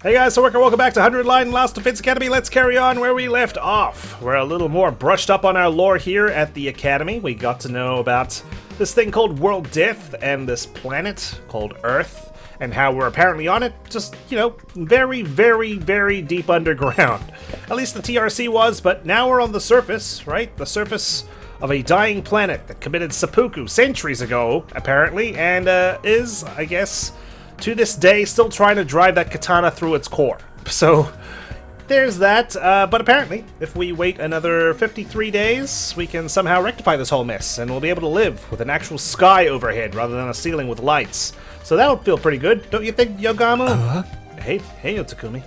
Hey guys, so welcome back to 100 Line Lost Defense Academy. Let's carry on where we left off. We're a little more brushed up on our lore here at the Academy. We got to know about this thing called World Death and this planet called Earth and how we're apparently on it, just, you know, very, very, very deep underground. At least the TRC was, but now we're on the surface, right? The surface of a dying planet that committed seppuku centuries ago, apparently, and is, I guess, to this day, still trying to drive that katana through its core. So, there's that. But apparently, if we wait another 53 days, we can somehow rectify this whole mess, and we'll be able to live with an actual sky overhead rather than a ceiling with lights. So that would feel pretty good, don't you think, Yogamu? Hey, Takumi.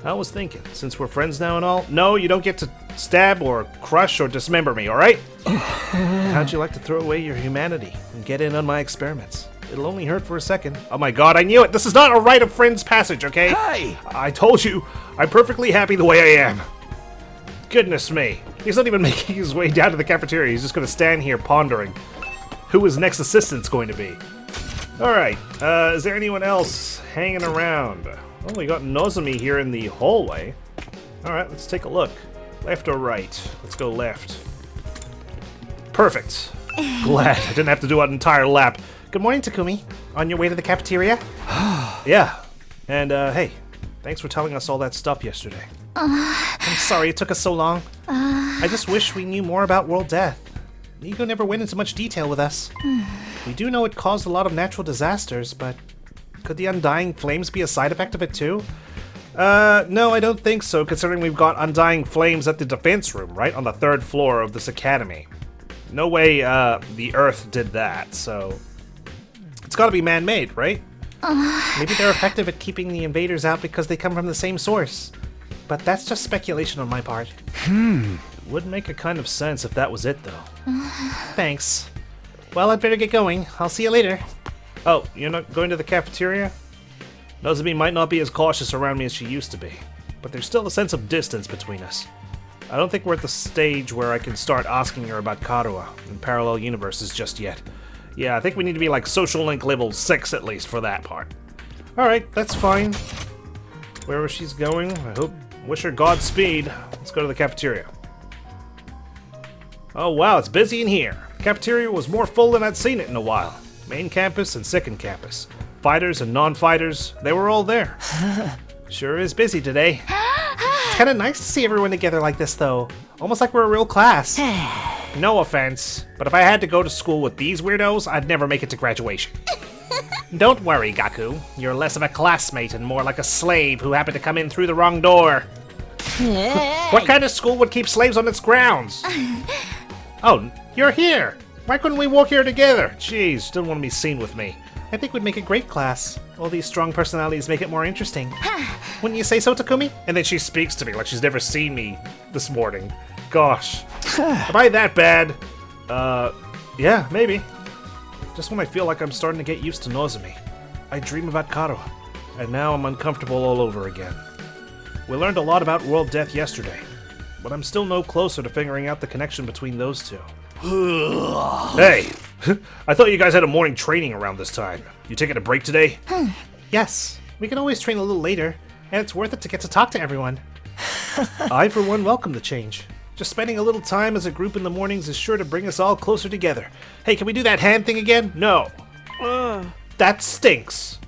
I was thinking, since we're friends now and all, no, you don't get to stab or crush or dismember me, alright? How'd you like to throw away your humanity and get in on my experiments? It'll only hurt for a second. Oh my god, I knew it! This is not a rite of friends passage, okay? Hey! I told you, I'm perfectly happy the way I am. Goodness me. He's not even making his way down to the cafeteria. He's just gonna stand here pondering who his next assistant's going to be. Alright, is there anyone else hanging around? Oh, we got Nozomi here in the hallway. Alright, let's take a look. Left or right? Let's go left. Perfect. Glad I didn't have to do an entire lap. Good morning, Takumi. On your way to the cafeteria? Yeah. And, hey, thanks for telling us all that stuff yesterday. I'm sorry it took us so long. I just wish we knew more about World Death. Nico never went into much detail with us. We do know it caused a lot of natural disasters, but could the undying flames be a side effect of it too? No, I don't think so, considering we've got undying flames at the defense room, right on the 3rd floor of this academy. No way, the Earth did that, so it's gotta be man-made, right? Maybe they're effective at keeping the invaders out because they come from the same source. But that's just speculation on my part. Would make a kind of sense if that was it, though. Thanks. Well, I'd better get going. I'll see you later. Oh, you're not going to the cafeteria? Nozomi might not be as cautious around me as she used to be, but there's still a sense of distance between us. I don't think we're at the stage where I can start asking her about Karuha and parallel universes just yet. Yeah, I think we need to be like social link level 6 at least for that part. Alright, that's fine. Wherever she's going, wish her Godspeed. Let's go to the cafeteria. Oh wow, it's busy in here. The cafeteria was more full than I'd seen it in a while. Main campus and second campus. Fighters and non-fighters, they were all there. Sure is busy today. It's kinda nice to see everyone together like this though. Almost like we're a real class. No offense, but if I had to go to school with these weirdos, I'd never make it to graduation. Don't worry, Gaku. You're less of a classmate and more like a slave who happened to come in through the wrong door. What kind of school would keep slaves on its grounds? Oh, you're here. Why couldn't we walk here together? Jeez, don't want to be seen with me. I think we'd make a great class. All these strong personalities make it more interesting. Wouldn't you say so, Takumi? And then she speaks to me like she's never seen me this morning. Gosh. Am I that bad? Yeah, maybe. Just when I feel like I'm starting to get used to Nozomi, I dream about Karuha, and now I'm uncomfortable all over again. We learned a lot about World Death yesterday, but I'm still no closer to figuring out the connection between those two. Hey! I thought you guys had a morning training around this time. You taking a break today? Yes, we can always train a little later, and it's worth it to get to talk to everyone. I, for one, welcome the change. Just spending a little time as a group in the mornings is sure to bring us all closer together. Hey, can we do that hand thing again? No. That stinks.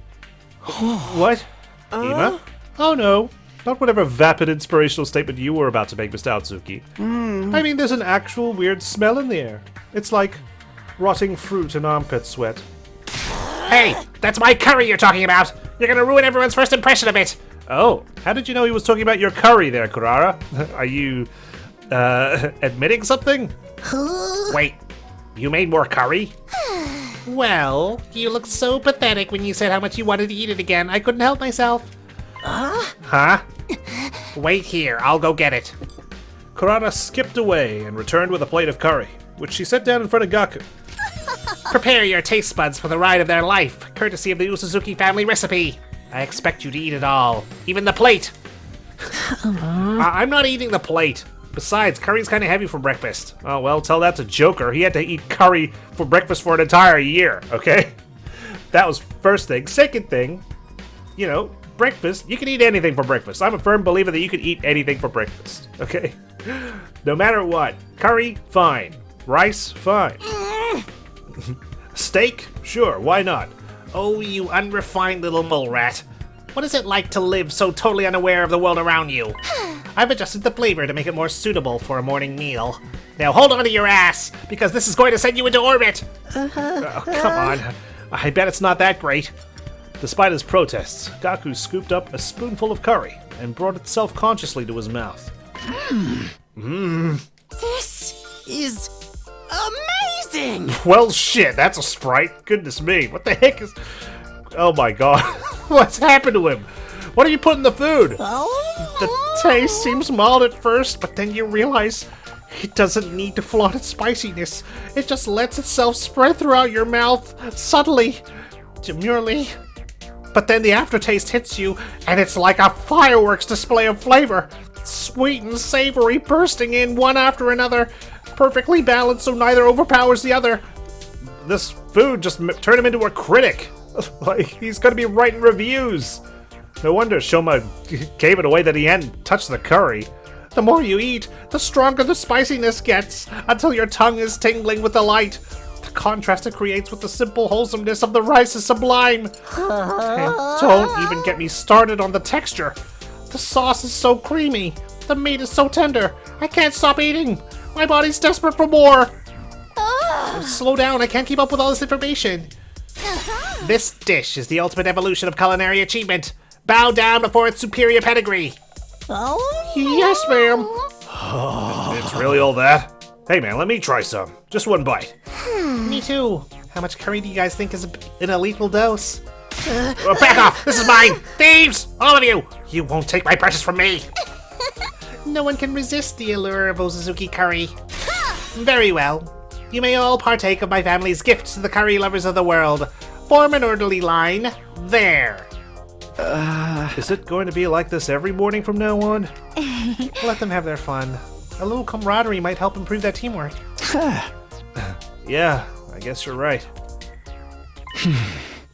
What? Ima? Oh no. Not whatever vapid inspirational statement you were about to make, Mr. Atsuki. I mean, there's an actual weird smell in the air. It's like rotting fruit and armpit sweat. Hey, that's my curry you're talking about! You're gonna ruin everyone's first impression of it! Oh, how did you know he was talking about your curry there, Kurara? Are you, admitting something? Wait, you made more curry? Well, you looked so pathetic when you said how much you wanted to eat it again. I couldn't help myself. Huh? Wait here, I'll go get it. Kurara skipped away and returned with a plate of curry, which she set down in front of Gaku. Prepare your taste buds for the ride of their life, courtesy of the Usuzuki family recipe. I expect you to eat it all, even the plate. I'm not eating the plate. Besides, curry's kind of heavy for breakfast. Oh, well, tell that to Joker. He had to eat curry for breakfast for an entire year, okay? That was first thing. Second thing, you know, breakfast, you can eat anything for breakfast. I'm a firm believer that you can eat anything for breakfast, okay? No matter what. Curry, fine. Rice, fine. Steak? Sure, why not? Oh, you unrefined little mole rat. What is it like to live so totally unaware of the world around you? I've adjusted the flavor to make it more suitable for a morning meal. Now hold on to your ass, because this is going to send you into orbit! Oh, come on. I bet it's not that great. Despite his protests, Gaku scooped up a spoonful of curry and brought it self-consciously to his mouth. This is amazing! Well, shit, that's a Sprite. Goodness me, what the heck is... Oh my god. What's happened to him? What have you put in the food? The taste seems mild at first, but then you realize it doesn't need to flaunt its spiciness. It just lets itself spread throughout your mouth, subtly, demurely. But then the aftertaste hits you, and it's like a fireworks display of flavor. Sweet and savory, bursting in one after another, perfectly balanced so neither overpowers the other. This food just turned him into a critic. Like, he's gonna be writing reviews. No wonder Shoma gave it away that he hadn't touched the curry. The more you eat, the stronger the spiciness gets, until your tongue is tingling with delight. The contrast it creates with the simple wholesomeness of the rice is sublime. And don't even get me started on the texture. The sauce is so creamy. The meat is so tender. I can't stop eating. My body's desperate for more. Slow down, I can't keep up with all this information. This dish is the ultimate evolution of culinary achievement. Bow down before its superior pedigree. Yes, ma'am. It's really all that? Hey man, let me try some. Just one bite. Me too. How much curry do you guys think is an lethal dose? Back off! This is mine! Thieves! All of you! You won't take my precious from me! No one can resist the allure of Ozuzuki curry. Very well. You may all partake of my family's gift to the curry lovers of the world. Form an orderly line. There. Is it going to be like this every morning from now on? Let them have their fun. A little camaraderie might help improve their teamwork. Yeah, I guess you're right.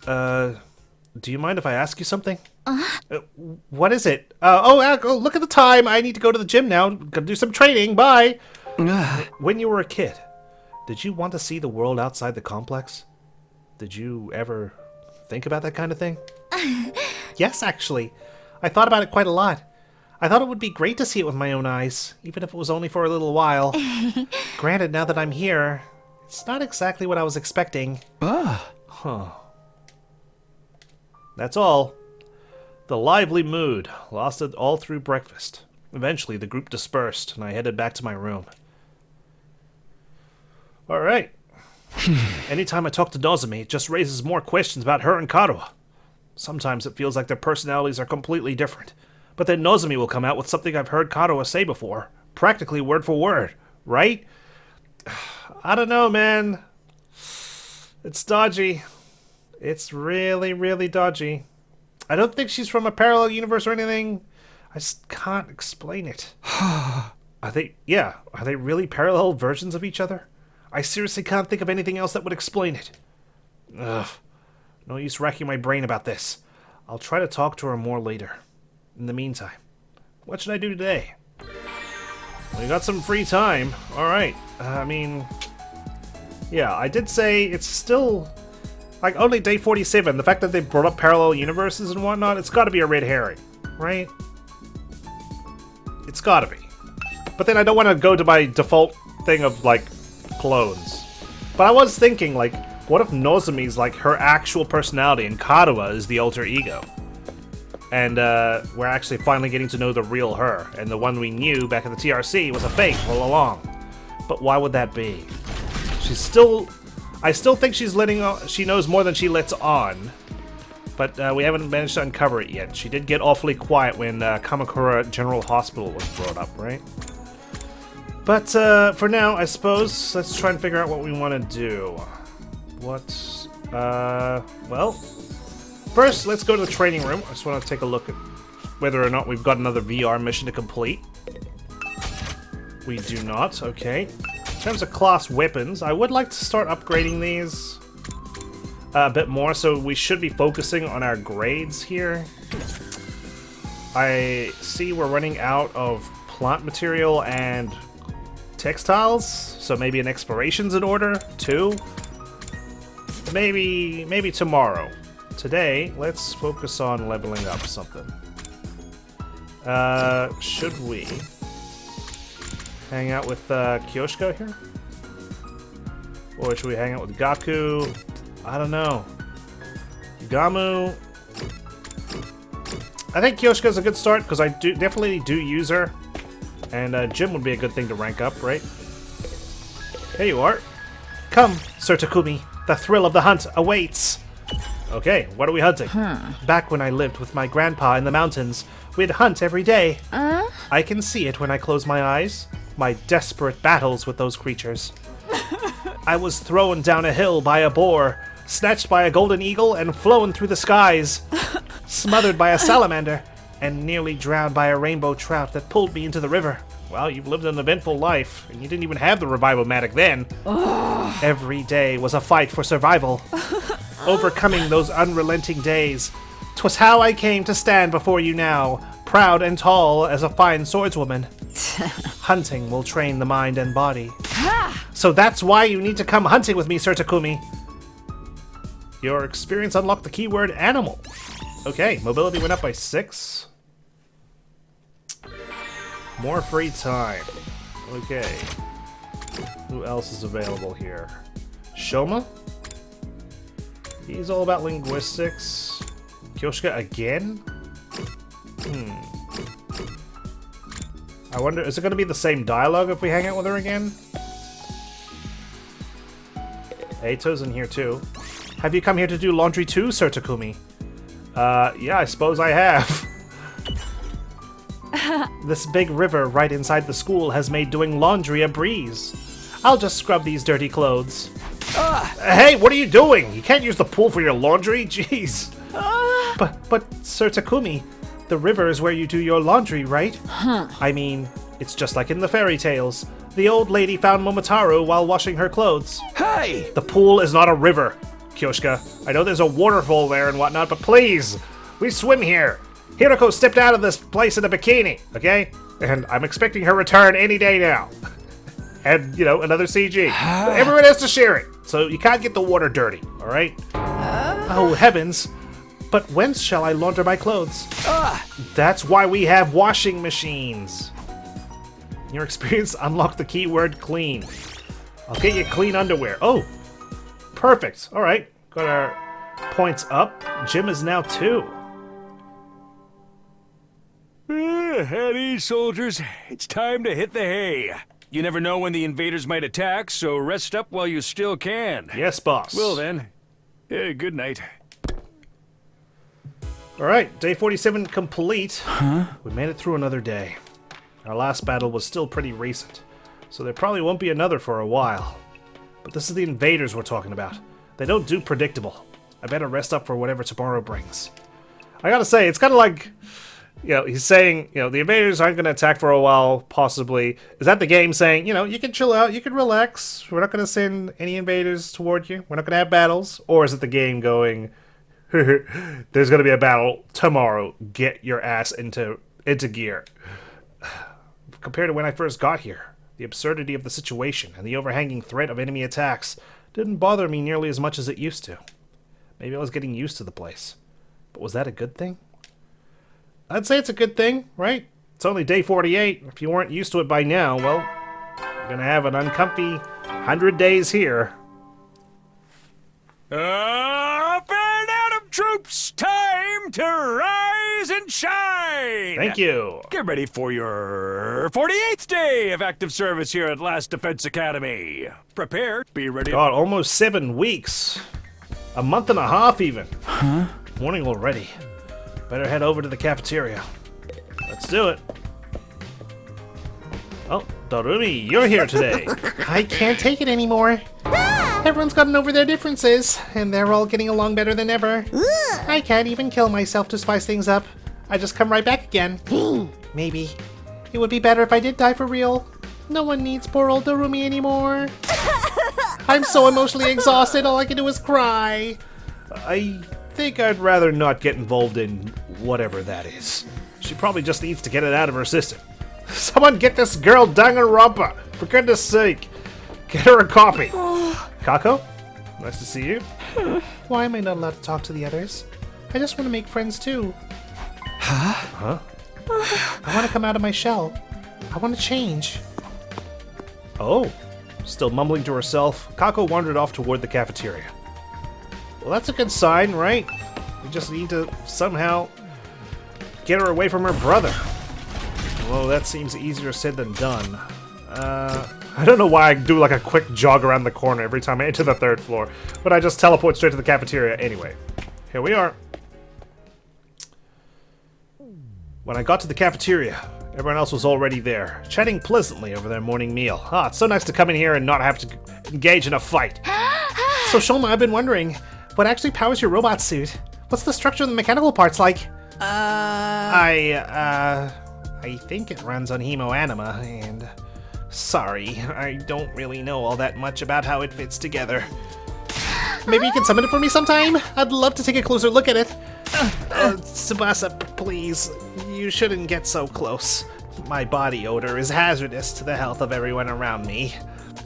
Do you mind if I ask you something? What is it? Oh, look at the time. I need to go to the gym now. Gotta do some training. Bye. When you were a kid, did you want to see the world outside the complex? Did you ever think about that kind of thing? Yes, actually. I thought about it quite a lot. I thought it would be great to see it with my own eyes, even if it was only for a little while. Granted, now that I'm here, it's not exactly what I was expecting. Huh. That's all. The lively mood lasted all through breakfast. Eventually, the group dispersed, and I headed back to my room. Alright. Anytime I talk to Nozomi, it just raises more questions about her and Karuha. Sometimes it feels like their personalities are completely different. But then Nozomi will come out with something I've heard Karuha say before. Practically word for word. Right? I don't know, man. It's dodgy. It's really, really dodgy. I don't think she's from a parallel universe or anything. I just can't explain it. Are they really parallel versions of each other? I seriously can't think of anything else that would explain it. Ugh. No use racking my brain about this. I'll try to talk to her more later. In the meantime, what should I do today? We got some free time. Alright. Yeah, I did say it's still... like, only day 47. The fact that they brought up parallel universes and whatnot, it's gotta be a red herring. Right? It's gotta be. But then I don't want to go to my default thing of, like, clones. But I was thinking, like, what if Nozomi's, like, her actual personality and Karuha is the alter ego? And, we're actually finally getting to know the real her, and the one we knew back in the TRC was a fake all along. But why would that be? I still think she knows more than she lets on, but we haven't managed to uncover it yet. She did get awfully quiet when Kamakura General Hospital was brought up, right? But for now, I suppose, let's try and figure out what we want to do. Well, first, let's go to the training room. I just want to take a look at whether or not we've got another VR mission to complete. We do not, okay. In terms of class weapons, I would like to start upgrading these a bit more, so we should be focusing on our grades here. I see we're running out of plant material and textiles, so maybe an exploration's in order, too. Maybe tomorrow. Today, let's focus on leveling up something. Should we hang out with Kyoshiko here? Or should we hang out with Gaku? I don't know. Gamu. I think Kyoshiko's a good start because I definitely do use her. And Jim would be a good thing to rank up, right? Here you are. Come, Sir Takumi. The thrill of the hunt awaits. Okay, what are we hunting? Back when I lived with my grandpa in the mountains, we'd hunt every day. I can see it when I close my eyes. My desperate battles with those creatures. I was thrown down a hill by a boar, snatched by a golden eagle, and flown through the skies. Smothered by a salamander, and nearly drowned by a rainbow trout that pulled me into the river. Well, you've lived an eventful life, and you didn't even have the revival-matic then. Every day was a fight for survival. Overcoming those unrelenting days. 'Twas how I came to stand before you now, proud and tall as a fine swordswoman. Hunting will train the mind and body. So that's why you need to come hunting with me, Sir Takumi. Your experience unlocked the keyword animal. Okay, mobility went up by 6. More free time. Okay. Who else is available here? Shoma? He's all about linguistics. Kyoshika again? I wonder, is it going to be the same dialogue if we hang out with her again? Eito's in here too. Have you come here to do laundry too, Sir Takumi? Yeah, I suppose I have. This big river right inside the school has made doing laundry a breeze. I'll just scrub these dirty clothes. Hey, what are you doing? You can't use the pool for your laundry? Jeez. But, Sir Takumi, the river is where you do your laundry, right? I mean, it's just like in the fairy tales. The old lady found Momotaro while washing her clothes. Hey! The pool is not a river, Kyoshika. I know there's a waterfall there and whatnot, but please, we swim here. Hiroko stepped out of this place in a bikini, okay? And I'm expecting her return any day now. And, you know, another CG. Everyone has to share it, so you can't get the water dirty, alright? Oh, heavens. But whence shall I launder my clothes? That's why we have washing machines. Your experience unlocked the keyword clean. I'll get you clean underwear. Oh, perfect. Alright, got our points up. Jim is now 2. At ease, soldiers. It's time to hit the hay. You never know when the invaders might attack, so rest up while you still can. Yes, boss. Well then, good night. Alright, day 47 complete. We made it through another day. Our last battle was still pretty recent, so there probably won't be another for a while. But this is the invaders we're talking about. They don't do predictable. I better rest up for whatever tomorrow brings. I gotta say, it's kind of like, you know, he's saying, you know, the invaders aren't going to attack for a while, possibly. Is that the game saying, you know, you can chill out, you can relax, we're not going to send any invaders toward you, we're not going to have battles? Or is it the game going, there's going to be a battle tomorrow, get your ass into gear? Compared to when I first got here, the absurdity of the situation and the overhanging threat of enemy attacks didn't bother me nearly as much as it used to. Maybe I was getting used to the place. But was that a good thing? I'd say it's a good thing, right? It's only day 48. If you weren't used to it by now, well, you're gonna have an uncomfy 100 days here. Up and out of troops! Time to rise and shine! Thank you. Get ready for your 48th day of active service here at Last Defense Academy. Prepare, be ready. God, almost 7 weeks. A month and a half, even. Morning already. Better head over to the cafeteria. Let's do it. Oh, Darumi, you're here today. I can't take it anymore. Everyone's gotten over their differences, and they're all getting along better than ever. I can't even kill myself to spice things up. I just come right back again. Maybe. It would be better if I did die for real. No one needs poor old Darumi anymore. I'm so emotionally exhausted, all I can do is cry. I think I'd rather not get involved in whatever that is. She probably just needs to get it out of her system. Someone get this girl Danganronpa! For goodness sake! Get her a copy! Kako? Nice to see you. Why am I not allowed to talk to the others? I just want to make friends too. Huh? I want to come out of my shell. I want to change. Oh. Still mumbling to herself, Kako wandered off toward the cafeteria. Well, that's a good sign, right? We just need to somehow get her away from her brother. Well, that seems easier said than done. I don't know why I do like a quick jog around the corner every time I enter the 3rd floor, but I just teleport straight to the cafeteria anyway. Here we are. When I got to the cafeteria, everyone else was already there, chatting pleasantly over their morning meal. Ah, it's so nice to come in here and not have to engage in a fight. So Shoma, I've been wondering, what actually powers your robot suit? What's the structure of the mechanical parts like? I think it runs on hemoanima, and... Sorry, I don't really know all that much about how it fits together. Maybe you can summon it for me sometime? I'd love to take a closer look at it. Tsubasa, please. You shouldn't get so close. My body odor is hazardous to the health of everyone around me.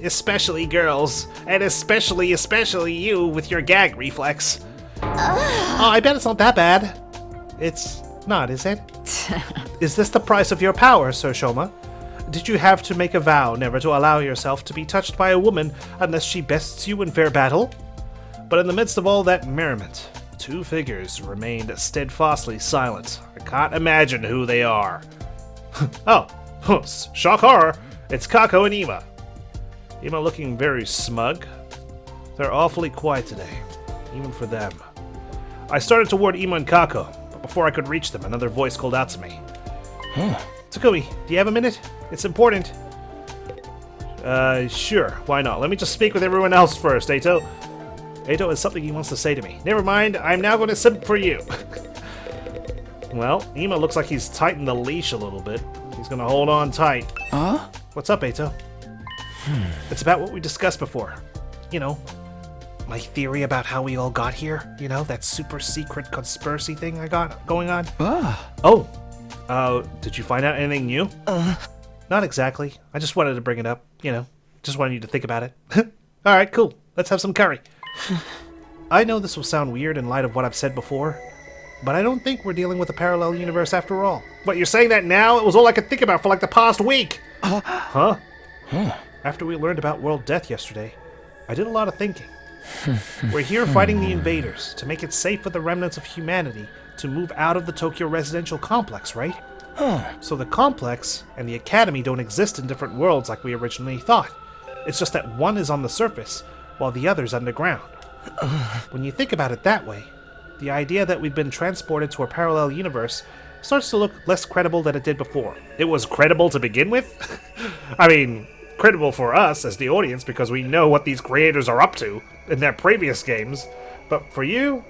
Especially girls. And especially you with your gag reflex. Oh, I bet it's not that bad. It's not, is it? Is this the price of your power, Sir Shoma? Did you have to make a vow never to allow yourself to be touched by a woman unless she bests you in fair battle? But in the midst of all that merriment, 2 figures remained steadfastly silent. I can't imagine who they are. Oh, shock horror, it's Kako and Ima. Ima looking very smug. They're awfully quiet today, even for them. I started toward Ima and Kako, but before I could reach them, another voice called out to me. Takumi, do you have a minute? It's important. Sure, why not? Let me just speak with everyone else first, Eito. Eito has something he wants to say to me. Never mind, I'm now going to simp for you. Well, Ima looks like he's tightened the leash a little bit. He's going to hold on tight. Huh? What's up, Eito? It's about what we discussed before. You know, my theory about how we all got here. You know, that super secret conspiracy thing I got going on. Oh, did you find out anything new? Not exactly. I just wanted to bring it up, you know. Just wanted you to think about it. Alright, cool. Let's have some curry. I know this will sound weird in light of what I've said before, but I don't think we're dealing with a parallel universe after all. But you're saying that now? It was all I could think about for like the past week! Huh? After we learned about world death yesterday, I did a lot of thinking. We're here fighting the invaders to make it safe for the remnants of humanity to move out of the Tokyo residential complex, right? So the complex and the academy don't exist in different worlds like we originally thought. It's just that one is on the surface, while the other's underground. When you think about it that way, the idea that we've been transported to a parallel universe starts to look less credible than it did before. It was credible to begin with? I mean, credible for us as the audience because we know what these creators are up to in their previous games. But for you?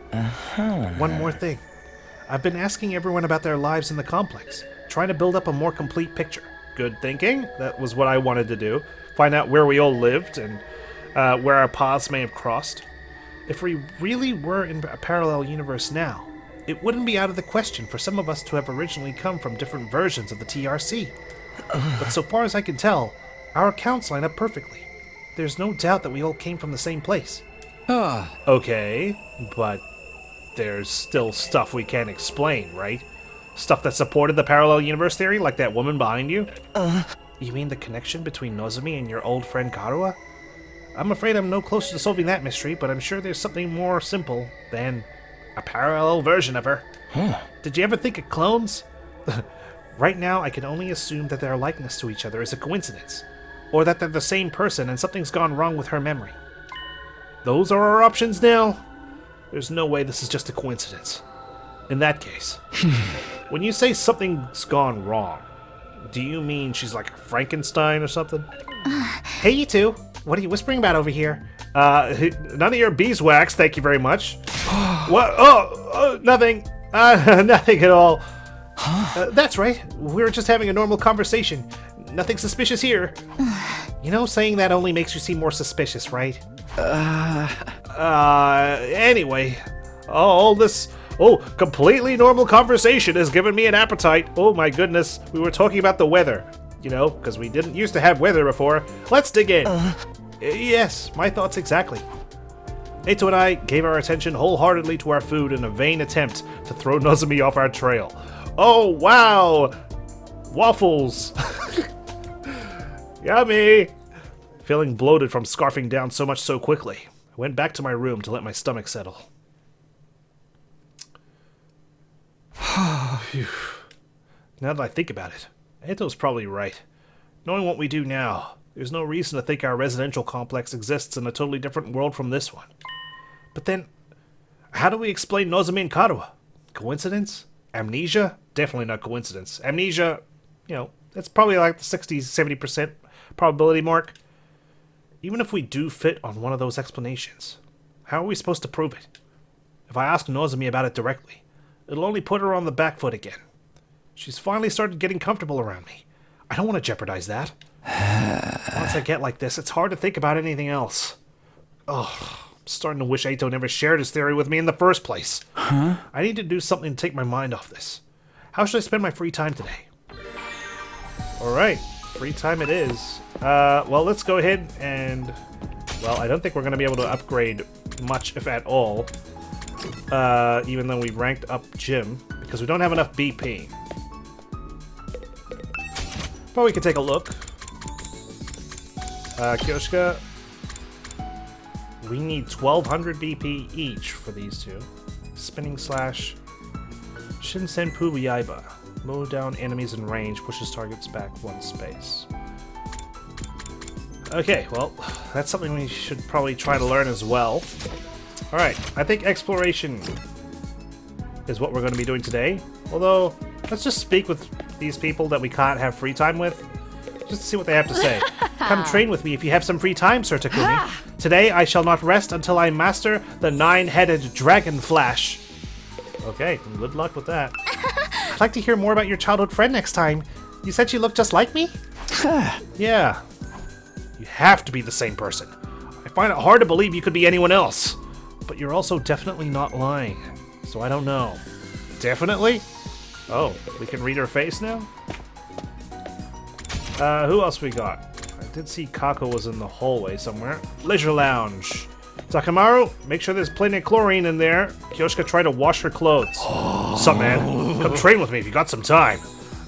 One more thing. I've been asking everyone about their lives in the complex, trying to build up a more complete picture. Good thinking. That was what I wanted to do. Find out where we all lived and where our paths may have crossed. If we really were in a parallel universe now, it wouldn't be out of the question for some of us to have originally come from different versions of the TRC. But so far as I can tell, our accounts line up perfectly. There's no doubt that we all came from the same place. Okay, but there's still stuff we can't explain, right? Stuff that supported the parallel universe theory, like that woman behind you? You mean the connection between Nozomi and your old friend Karua? I'm afraid I'm no closer to solving that mystery, but I'm sure there's something more simple than a parallel version of her. Did you ever think of clones? Right now, I can only assume that their likeness to each other is a coincidence, or that they're the same person and something's gone wrong with her memory. Those are our options now? There's no way this is just a coincidence. In that case, when you say something's gone wrong, do you mean she's like Frankenstein or something? Hey, you two. What are you whispering about over here? None of your beeswax, thank you very much. What? Oh, nothing. Nothing at all. That's right. We were just having a normal conversation. Nothing suspicious here. You know, saying that only makes you seem more suspicious, right? Anyway, all this Oh, completely normal conversation has given me an appetite. Oh my goodness, we were talking about the weather. You know, because we didn't used to have weather before. Let's dig in. Yes, my thoughts exactly. Eito and I gave our attention wholeheartedly to our food in a vain attempt to throw Nozomi off our trail. Oh, wow! Waffles! Yummy! Feeling bloated from scarfing down so much so quickly, I went back to my room to let my stomach settle. Phew. Now that I think about it, Eito's probably right. Knowing what we do now, there's no reason to think our residential complex exists in a totally different world from this one. But then, how do we explain Nozomi and Karuha? Coincidence? Amnesia? Definitely not coincidence. Amnesia, you know, that's probably like the 60-70% probability mark. Even if we do fit on one of those explanations, how are we supposed to prove it? If I ask Nozomi about it directly, it'll only put her on the back foot again. She's finally started getting comfortable around me. I don't want to jeopardize that. Once I get like this, it's hard to think about anything else. Oh, I'm starting to wish Eito never shared his theory with me in the first place. I need to do something to take my mind off this. How should I spend my free time today? Alright, free time it is. Well, let's go ahead and... Well, I don't think we're going to be able to upgrade much, if at all. Even though we ranked up Gym, because we don't have enough BP. But we can take a look. Kyoshika. We need 1200 BP each for these two. Spinning Slash. Shinsenpu Yaiba. Mow down enemies in range, pushes targets back 1 space. Okay, well, that's something we should probably try to learn as well. Alright, I think exploration is what we're going to be doing today. Although, let's just speak with these people that we can't have free time with. Just to see what they have to say. Come train with me if you have some free time, Sir Takumi. Today I shall not rest until I master the 9-headed Dragon Flash. Okay, good luck with that. I'd like to hear more about your childhood friend next time. You said she looked just like me? Yeah. You have to be the same person. I find it hard to believe you could be anyone else. But you're also definitely not lying. So I don't know. Definitely? Oh, we can read her face now? Who else we got? I did see Kako was in the hallway somewhere. Leisure Lounge. Takamaru, make sure there's plenty of chlorine in there. Kyoshika tried to wash her clothes. Sup, man? Come train with me if you got some time.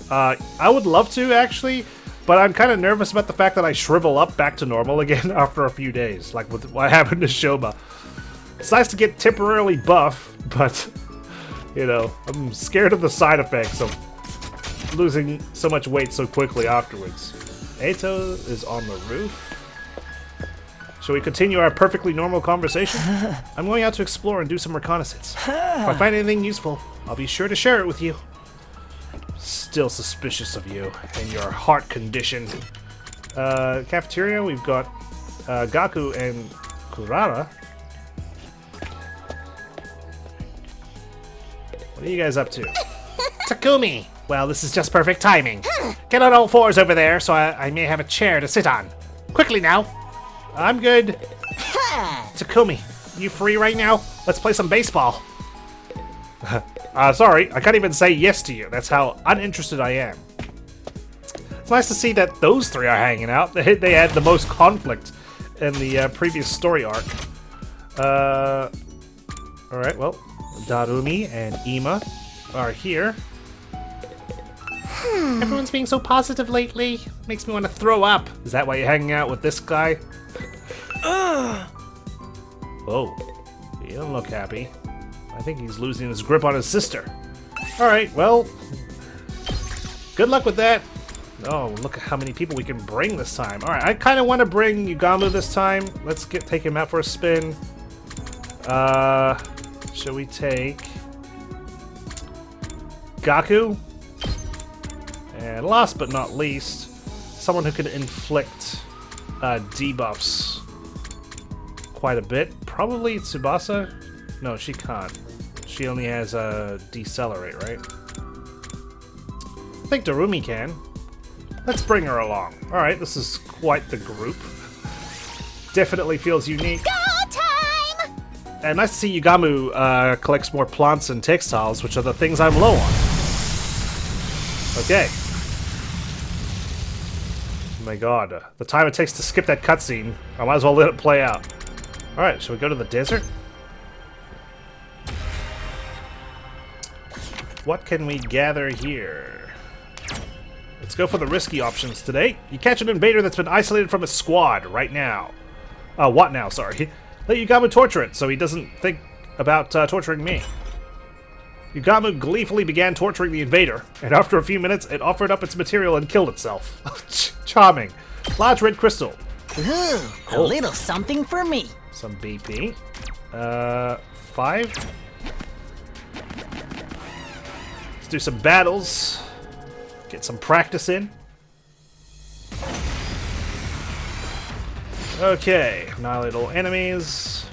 I would love to, actually, but I'm kind of nervous about the fact that I shrivel up back to normal again after a few days, like with what happened to Shoma. It's nice to get temporarily buff, but, you know, I'm scared of the side effects of losing so much weight so quickly afterwards. Eito is on the roof. Shall we continue our perfectly normal conversation? I'm going out to explore and do some reconnaissance. If I find anything useful, I'll be sure to share it with you. Still suspicious of you and your heart condition. Cafeteria, we've got Gaku and Kurara. What are you guys up to? Takumi! Well, this is just perfect timing. Get on all fours over there so I may have a chair to sit on. Quickly now. I'm good. Takumi, you free right now? Let's play some baseball. Sorry, I can't even say yes to you. That's how uninterested I am. It's nice to see that those three are hanging out. They had the most conflict in the previous story arc. Alright, well, Darumi and Ima are here. Everyone's being so positive lately. Makes me want to throw up. Is that why you're hanging out with this guy? Oh, he doesn't look happy. I think he's losing his grip on his sister. Alright, well, good luck with that. Oh, look at how many people we can bring this time. Alright, I kind of want to bring Yugamu this time. Let's take him out for a spin. Shall we take Gaku? And last but not least, someone who can inflict debuffs quite a bit. Probably Tsubasa? No, she can't. She only has a decelerate, right? I think Darumi can. Let's bring her along. Alright, this is quite the group. Definitely feels unique. Go time! And nice to see Yugamu collects more plants and textiles, which are the things I'm low on. Okay. Oh my god. The time it takes to skip that cutscene, I might as well let it play out. Alright, shall we go to the desert? What can we gather here? Let's go for the risky options today. You catch an invader that's been isolated from his squad right now. What now? Sorry. Let Yugamu torture it so he doesn't think about torturing me. Yugamu gleefully began torturing the invader, and after a few minutes, it offered up its material and killed itself. Charming. Large red crystal. Ooh, a little something for me. Some BP. 5. Let's do some battles. Get some practice in. Okay, annihilate all enemies.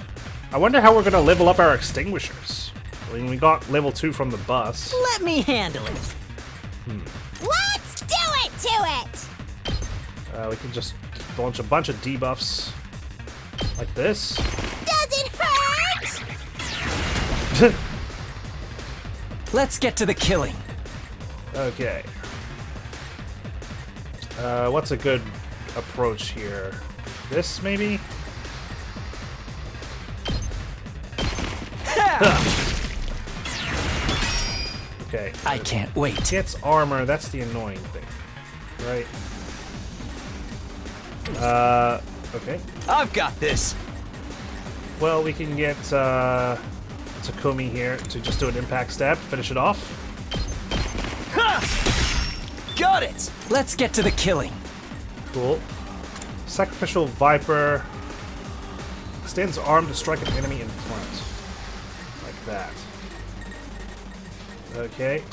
I wonder how we're gonna level up our extinguishers. I mean, we got level 2 from the bus. Let me handle it. Let's do it to it! We can just launch a bunch of debuffs. Like this. Does it hurt? Let's get to the killing. Okay. What's a good approach here? This, maybe? Okay. I can't wait. Gets armor, that's the annoying thing. Right. Okay. I've got this. Well, we can get Takumi here to just do an impact stab, finish it off. Ha! Got it. Let's get to the killing. Cool. Sacrificial Viper extends arm to strike an enemy in front. Like that. Okay.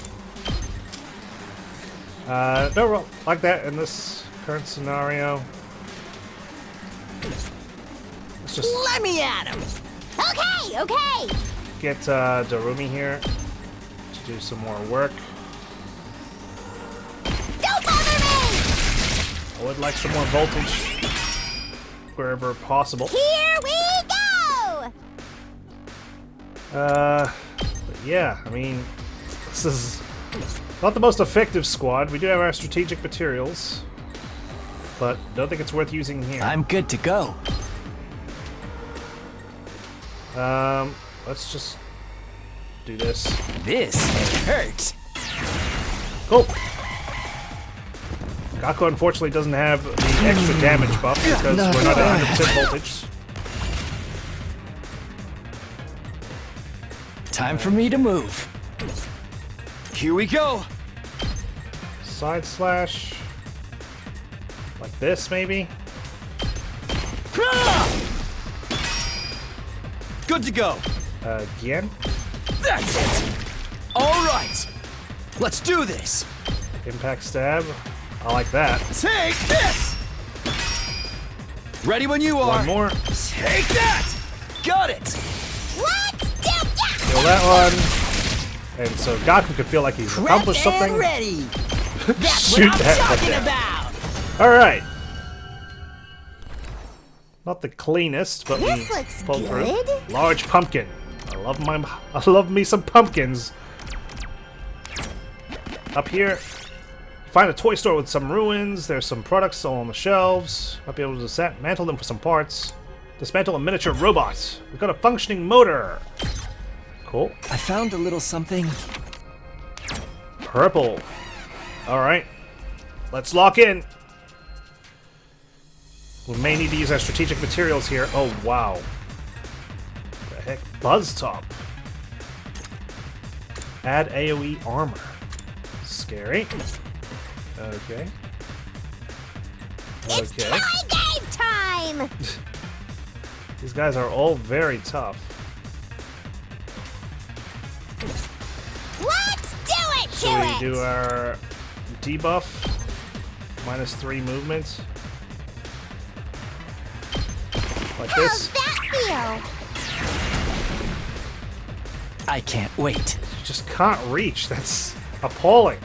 No roll like that in this current scenario. Let's just Let me at him. Okay, okay! get Darumi here to do some more work. Don't bother me! I would like some more voltage wherever possible. Here we go! But yeah, I mean, this is not the most effective squad. We do have our strategic materials, but don't think it's worth using here. I'm good to go. Let's just do this. This hurts. Cool. Gakko unfortunately doesn't have the extra damage buff because we're not at 100% voltage. Time for me to move. Here we go. Side slash. Like this, maybe? Good to go. Again? That's it. All right. Let's do this. Impact stab. I like that. Take this. Ready when you are. One more. Take that. Got it. Let's do ya! Kill that one. And so Gaku could feel like he's accomplished Prepped something. and ready. That's Shoot what I'm that talking down. about. Alright. Not the cleanest, but This we looks pulled through. good. Large pumpkin. I love me some pumpkins. Up here, find a toy store with some ruins. There's some products all on the shelves. Might be able to dismantle them for some parts. Dismantle a miniature robot. We've got a functioning motor. Cool. I found a little something. Purple. Alright. Let's lock in. We may need to use our strategic materials here. Oh, wow. What the heck? Buzz Top. Add AoE armor. Scary. Okay. It's Okay. tie game time! These guys are all very tough. Let's do it to So we it! do our debuff. -3 movement. Like How's this. that feel? I can't wait. You just can't reach. That's appalling.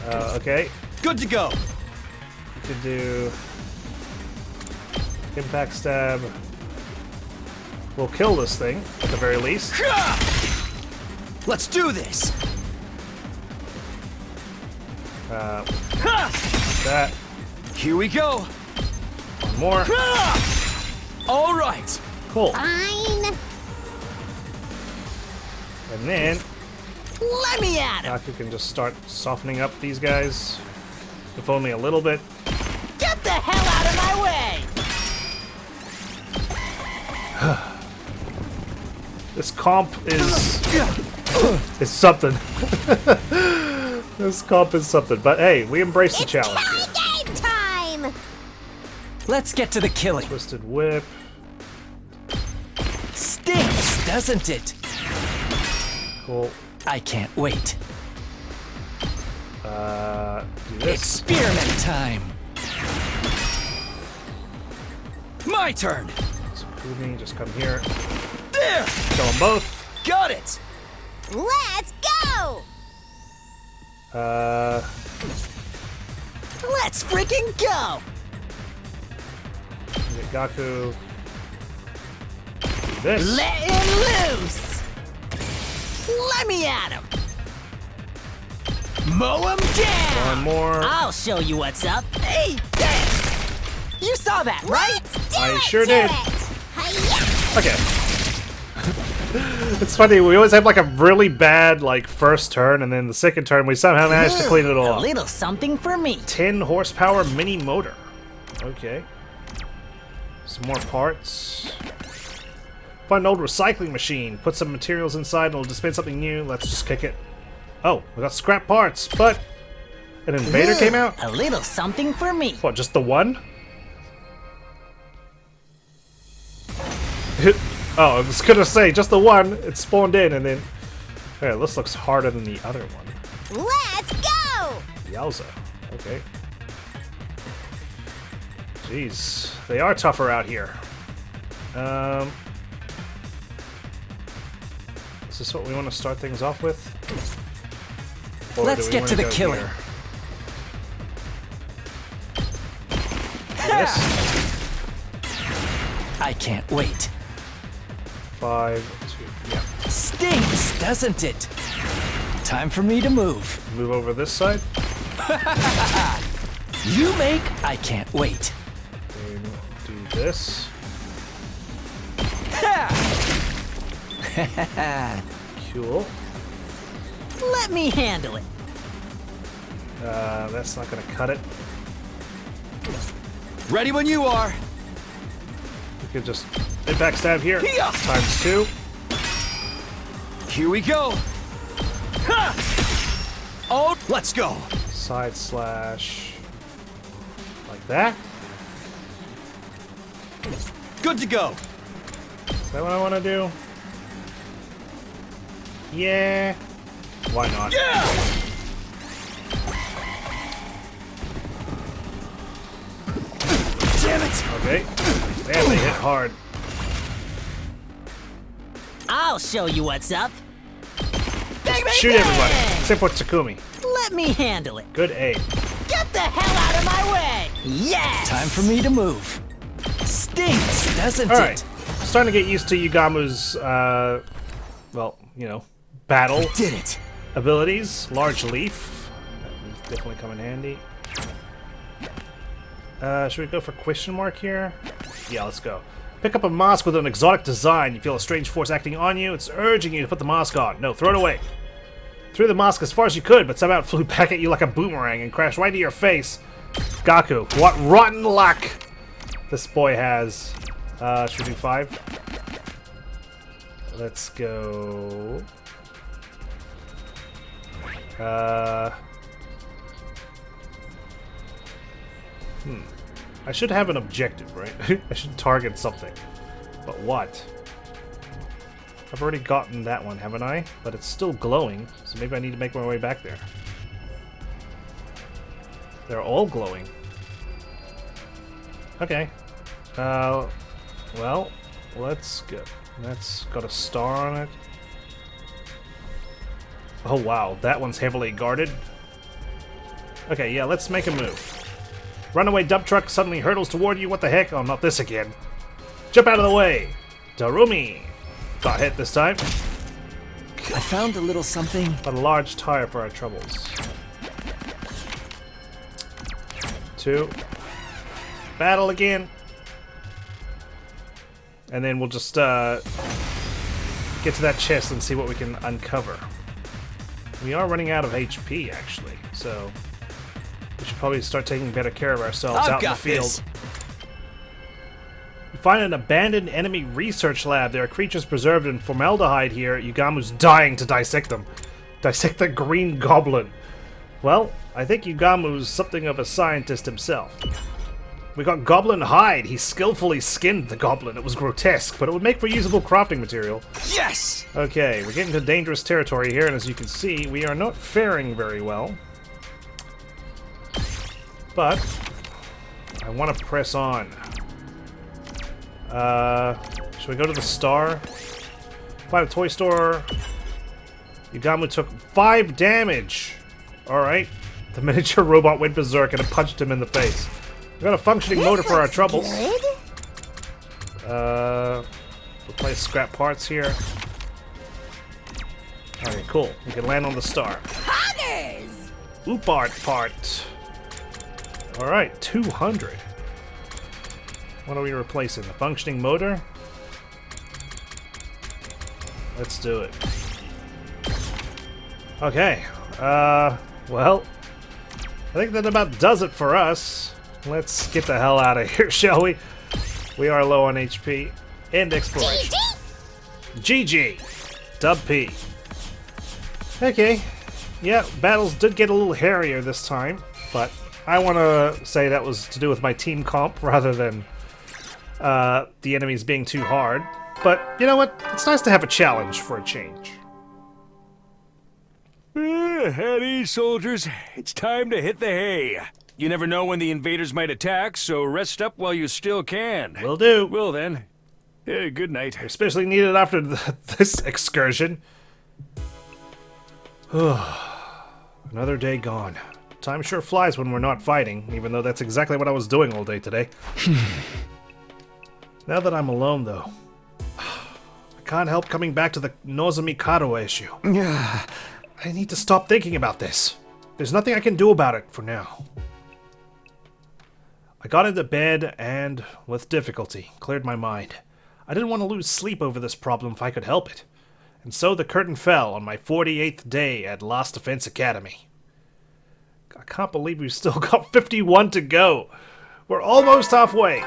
Okay. Good to go. You could do impact stab. We'll kill this thing, at the very least. Let's do this. That. Here we go. One more. All right. Cool. Fine. And then Let me at him. Gaku can just start softening up these guys. If only a little bit. Get the hell out of my way. This comp is something. This comp is something. But hey, we embrace the It's challenge. killing game time. Let's get to the killing. Twisted whip. Stinks, doesn't it? Cool. I can't wait. Do this. Experiment time. My turn. Takumi, just come here. There. Kill them both. Got it. Let's go. Let's freaking go. Get Gaku. Do this. Let him loose. Let me at him. Mow him down. One more. I'll show you what's up. Hey, this. You saw that, right? Let's do I it sure to did. it. Hi-ya. Okay. It's funny, we always have like a really bad like first turn, and then the second turn we somehow managed to clean it all A up. little something for me. 10 horsepower mini motor. Okay. Some more parts. Find an old recycling machine. Put some materials inside and it'll dispense something new. Let's just kick it. Oh, we got scrap parts, but an invader came out? A little something for me. What, just the one? Oh, I was gonna say, just the one. It spawned in and then... Okay, this looks harder than the other one. Let's go. Yowza. Okay. Jeez. They are tougher out here. Is this what we want to start things off with? Or Let's do we get wanna to the go killing. here? This. I can't wait. 5, 2, yeah. Stinks, doesn't it? Time for me to move. Move over this side. You make, I can't wait. And do this. Cool. Let me handle it. That's not gonna cut it. Ready when you are. We could just impact stab here. Hiya! Times 2. Here we go. Ha! Oh, let's go. Side slash. Like that. Good to go. Is that what I want to do? Yeah. Why not? Yeah! Damn it! Okay. Man, they hit hard. I'll show you what's up. Bang, bang, Shoot bang! everybody. Except for Takumi. Let me handle it. Good aim. Get the hell out of my way! Yes! Time for me to move. Stinks, doesn't Alright. it? Starting to get used to Yugamu's, well, you know, battle Did it. abilities. Large leaf. That will definitely come in handy. Should we go for question mark here? Yeah, let's go. Pick up a mask with an exotic design. You feel a strange force acting on you. It's urging you to put the mask on. No, throw it away. Threw the mask as far as you could, but somehow it flew back at you like a boomerang and crashed right into your face. Gaku, what rotten luck this boy has. Should we do 5? Let's go. I should have an objective, right? I should target something. But what? I've already gotten that one, haven't I? But it's still glowing, so maybe I need to make my way back there. They're all glowing. Okay. Well, let's go. That's got a star on it. Oh wow, that one's heavily guarded. Okay, yeah, let's make a move. Runaway dump truck suddenly hurtles toward you. What the heck? Oh, not this again. Jump out of the way. Darumi got hit this time, I found a little something. but a large tire for our troubles. 2. Battle again. And then we'll just get to that chest and see what we can uncover. We are running out of HP, actually, so we should probably start taking better care of ourselves out in the field. We find an abandoned enemy research lab. There are creatures preserved in formaldehyde here. Yugamu's dying to dissect them. Dissect the green goblin. Well, I think Yugamu's something of a scientist himself. We got goblin hide. He skillfully skinned the goblin. It was grotesque, but it would make for usable crafting material. Yes! Okay, we're getting to dangerous territory here, and as you can see, we are not faring very well. But I want to press on. Should we go to the star? Find a toy store. Yugamu took 5 damage. Alright. The miniature robot went berserk and it punched him in the face. We got a functioning motor for our troubles. Replace scrap parts here. Okay, cool. We can land on the star. Poggers! Oopart part. Alright, 200. What are we replacing? The functioning motor? Let's do it. Okay. Well, I think that about does it for us. Let's get the hell out of here, shall we? We are low on HP and exploration. GG! Dub P. Okay. Yeah, battles did get a little hairier this time, but I want to say that was to do with my team comp rather than the enemies being too hard. But you know what? It's nice to have a challenge for a change. At ease, soldiers. It's time to hit the hay. You never know when the invaders might attack, so rest up while you still can. Will do. Well then, good night. Especially needed after this excursion. Another day gone. Time sure flies when we're not fighting, even though that's exactly what I was doing all day today. Now that I'm alone, though, I can't help coming back to the Nozumikado issue. I need to stop thinking about this. There's nothing I can do about it for now. I got into bed and, with difficulty, cleared my mind. I didn't want to lose sleep over this problem if I could help it. And so the curtain fell on my 48th day at Last Defense Academy. I can't believe we've still got 51 to go. We're almost halfway.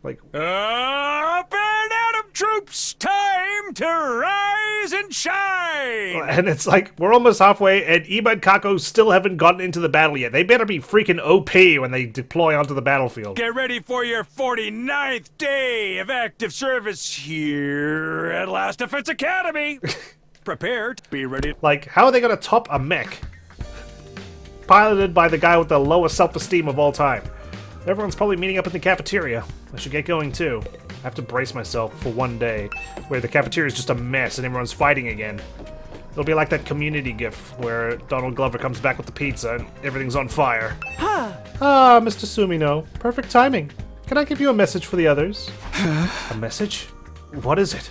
Like, Up and Adam troops, time to rise and shine! and it's like, we're almost halfway, and Iba and Kako still haven't gotten into the battle yet. They better be freaking OP when they deploy onto the battlefield. Get ready for your 49th day of active service here at Last Defense Academy! Prepare to be ready. Like, how are they gonna top a mech? Piloted by the guy with the lowest self-esteem of all time. Everyone's probably meeting up in the cafeteria. I should get going too. I have to brace myself for one day where the cafeteria is just a mess and everyone's fighting again. It'll be like that Community gif where Donald Glover comes back with the pizza and everything's on fire. Ah, Mr. Sumino. Perfect timing. Can I give you a message for the others? A message? What is it?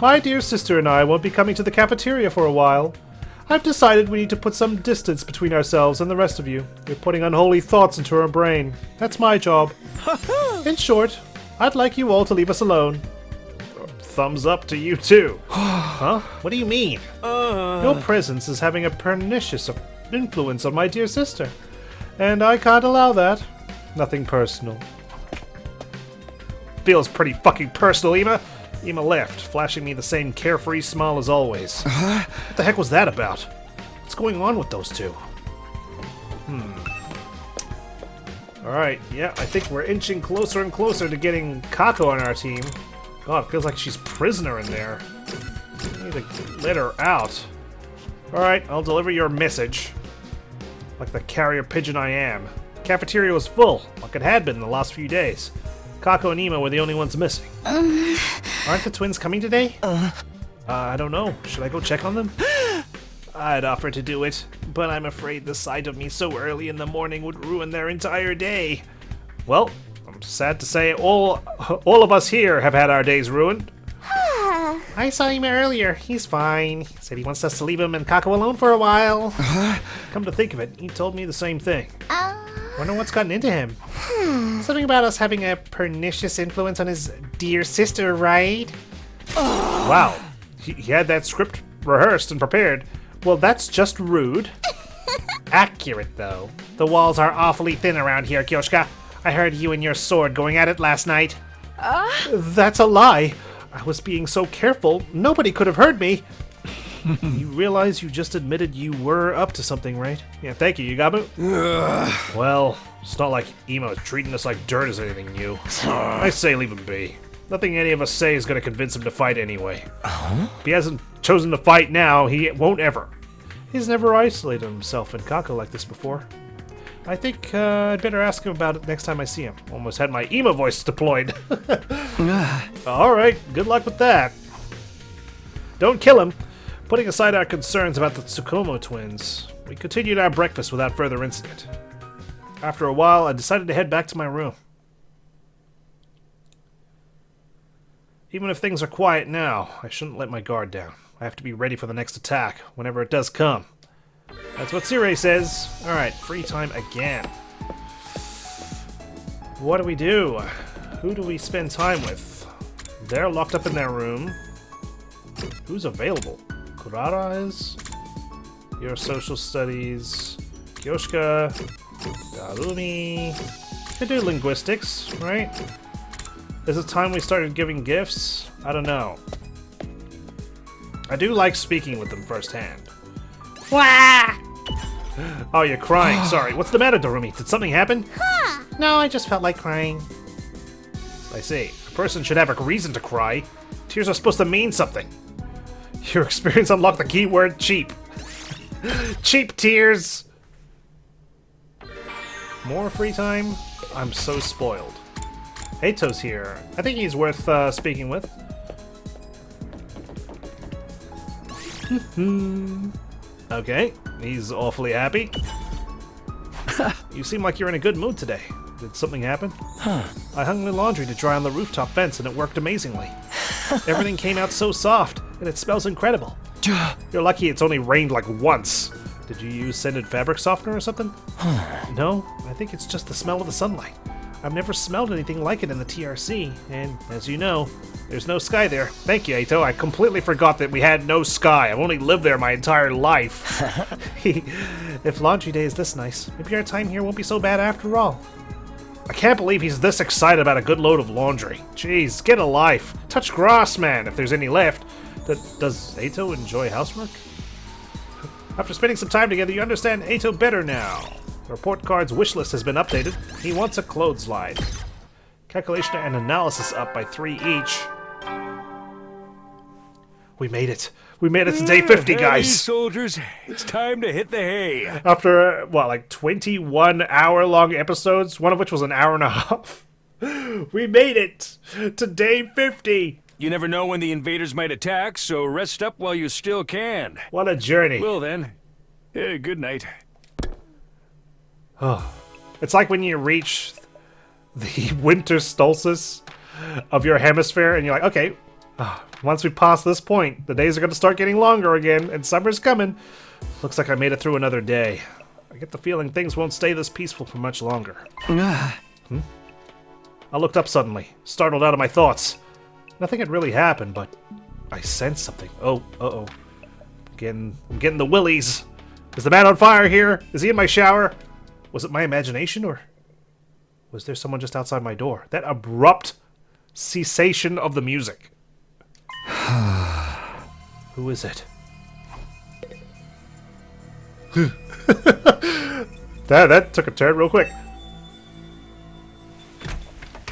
My dear sister and I won't be coming to the cafeteria for a while. I've decided we need to put some distance between ourselves and the rest of you. You're putting unholy thoughts into our brain. That's my job. In short, I'd like you all to leave us alone. Thumbs up to you too. Huh? What do you mean? Your presence is having a pernicious influence on my dear sister. And I can't allow that. Nothing personal. Feels pretty fucking personal, Ima. Ima left, flashing me the same carefree smile as always. What the heck was that about? What's going on with those two? Alright, yeah, I think we're inching closer and closer to getting Kako on our team. God, it feels like she's prisoner in there. I need to let her out. Alright, I'll deliver your message. Like the carrier pigeon I am. The cafeteria was full, like it had been the last few days. Kako and Ima were the only ones missing. Aren't the twins coming today? I don't know. Should I go check on them? I'd offer to do it, but I'm afraid the sight of me so early in the morning would ruin their entire day. Well, Sad to say, all of us here have had our days ruined. I saw him earlier. He's fine. He said he wants us to leave him and Kako alone for a while. Come to think of it, he told me the same thing. Wonder what's gotten into him. Something about us having a pernicious influence on his dear sister, right? Wow, he had that script rehearsed and prepared. Well, that's just rude. Accurate, though. The walls are awfully thin around here, Kyoshka. I heard you and your sword going at it last night. That's a lie. I was being so careful, nobody could have heard me. You realize you just admitted you were up to something, right? Yeah, thank you, Yugabu. Well, it's not like Emo is treating us like dirt is anything new. I say leave him be. Nothing any of us say is going to convince him to fight anyway. If he hasn't chosen to fight now, he won't ever. He's never isolated himself in Kako like this before. I think I'd better ask him about it next time I see him. Almost had my emo voice deployed. Alright, good luck with that. Don't kill him. Putting aside our concerns about the Tsukumo twins, we continued our breakfast without further incident. After a while, I decided to head back to my room. Even if things are quiet now, I shouldn't let my guard down. I have to be ready for the next attack, whenever it does come. That's what Sirei says. Alright, free time again. What do we do? Who do we spend time with? They're locked up in their room. Who's available? Kurara is? Your social studies. Kyoshka. Darumi. Could do linguistics, right? Is it time we started giving gifts? I don't know. I do like speaking with them firsthand. Wah! Oh, you're crying. Sorry. What's the matter, Darumi? Did something happen? No, I just felt like crying. I see. A person should have a reason to cry. Tears are supposed to mean something. Your experience unlocked the keyword cheap. Cheap tears! More free time? I'm so spoiled. Eito's here. I think he's worth speaking with. Okay, he's awfully happy. You seem like you're in a good mood today. Did something happen? I hung the laundry to dry on the rooftop vents and it worked amazingly. Everything came out so soft, and it smells incredible. You're lucky it's only rained like once. Did you use scented fabric softener or something? No, I think it's just the smell of the sunlight. I've never smelled anything like it in the TRC, and as you know, there's no sky there. Thank you, Eito. I completely forgot that we had no sky. I've only lived there my entire life. If laundry day is this nice, maybe our time here won't be so bad after all. I can't believe he's this excited about a good load of laundry. Jeez, get a life. Touch grass, man, if there's any left. Does Eito enjoy housework? After spending some time together, you understand Eito better now. The report card's wish list has been updated. He wants a clothesline. Calculation and analysis up by 3 each. We made it. We made it to day 50, Hey, guys. soldiers, it's time to hit the hay. After, like 21 hour-long episodes, one of which was an hour and a half. We made it to day 50. You never know when the invaders might attack, so rest up while you still can. What a journey. Well then, good night. It's like when you reach the winter solstice of your hemisphere and you're like, okay, once we pass this point, the days are going to start getting longer again and summer's coming. Looks like I made it through another day. I get the feeling things won't stay this peaceful for much longer. I looked up suddenly, startled out of my thoughts. Nothing had really happened, but I sensed something. Oh, uh-oh. I'm getting the willies. Is the man on fire here? Is he in my shower? Was it my imagination, or was there someone just outside my door? That abrupt cessation of the music. Who is it? That took a turn real quick.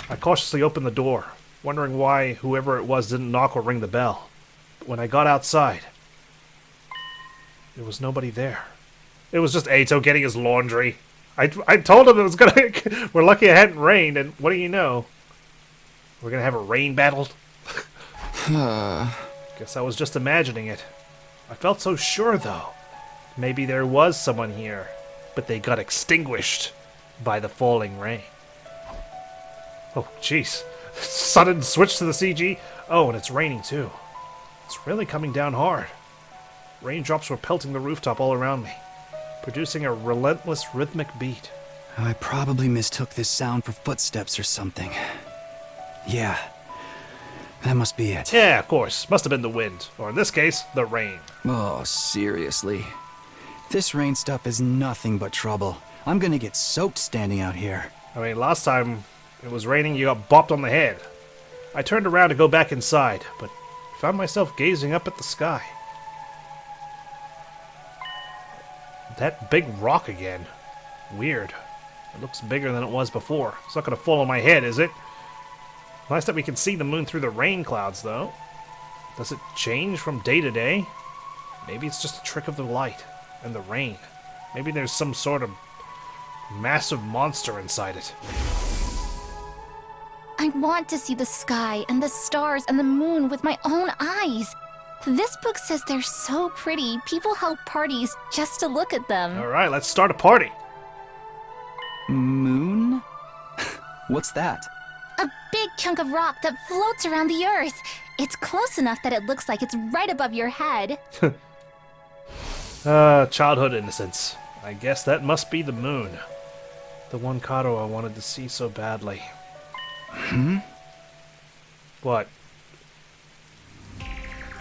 I cautiously opened the door, wondering why whoever it was didn't knock or ring the bell. But when I got outside, there was nobody there. It was just Eito getting his laundry. I told him it was gonna... We're lucky it hadn't rained, and what do you know? We're gonna have a rain battle? Guess I was just imagining it. I felt so sure, though. Maybe there was someone here, but they got extinguished by the falling rain. Oh, jeez. Sudden switch to the CG. Oh, and it's raining too. It's really coming down hard. Raindrops were pelting the rooftop all around me, producing a relentless rhythmic beat. I probably mistook this sound for footsteps or something. Yeah, that must be it. Yeah, of course. Must have been the wind. Or in this case, the rain. Oh, seriously. This rain stuff is nothing but trouble. I'm gonna get soaked standing out here. I mean, last time it was raining, you got bopped on the head. I turned around to go back inside, but found myself gazing up at the sky. That big rock again. Weird. It looks bigger than it was before. It's not going to fall on my head, is it? Nice that we can see the moon through the rain clouds, though. Does it change from day to day? Maybe it's just a trick of the light and the rain. Maybe there's some sort of massive monster inside it. I want to see the sky and the stars and the moon with my own eyes. This book says they're so pretty, people held parties just to look at them. Alright, let's start a party. Moon? What's that? A big chunk of rock that floats around the earth. It's close enough that it looks like it's right above your head. Childhood innocence. I guess that must be the moon. The one Kato I wanted to see so badly. What?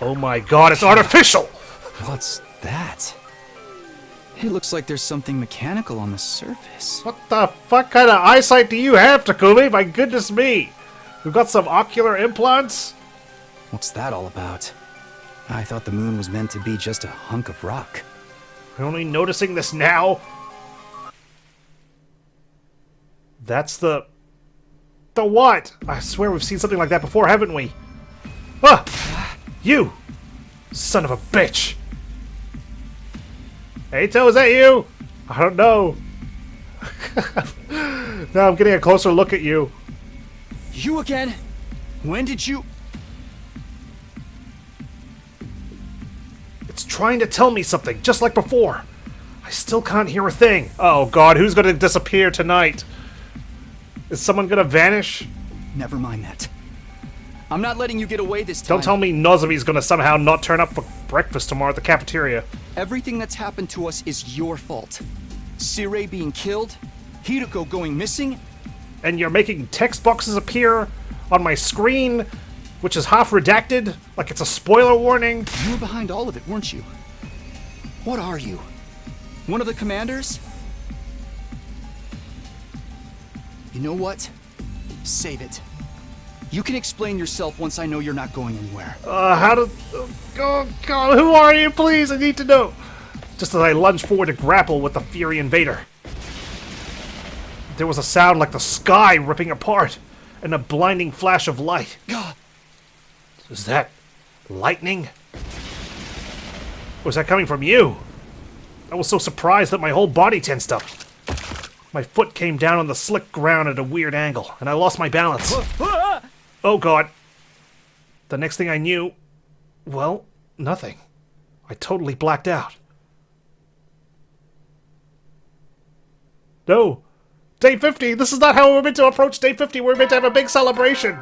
Oh my god, it's artificial! What's that? It looks like there's something mechanical on the surface. What the fuck kind of eyesight do you have, Takumi? My goodness me! We've got some ocular implants? What's that all about? I thought the moon was meant to be just a hunk of rock. We're only noticing this now? That's the... The what? I swear we've seen something like that before, haven't we? Ah! You! Son of a bitch! Hey, Toe, is that you? I don't know. Now I'm getting a closer look at you. You again? When did you... It's trying to tell me something, just like before. I still can't hear a thing. Oh god, who's gonna disappear tonight? Is someone gonna vanish? Never mind that. I'm not letting you get away this time. Don't tell me Nozomi's gonna somehow not turn up for breakfast tomorrow at the cafeteria. Everything that's happened to us is your fault. Sirei being killed, Hideko going missing. And you're making text boxes appear on my screen, which is half redacted, like it's a spoiler warning. You were behind all of it, weren't you? What are you? One of the commanders? You know what? Save it. You can explain yourself once I know you're not going anywhere. Oh god, who are you, please? I need to know. Just as I lunge forward to grapple with the Fury Invader, there was a sound like the sky ripping apart, and a blinding flash of light. Is that lightning? Was that coming from you? I was so surprised that my whole body tensed up. My foot came down on the slick ground at a weird angle, and I lost my balance. Oh god. The next thing I knew, well, nothing. I totally blacked out. No. Day 50! This is not how we're meant to approach Day 50! We're meant to have a big celebration!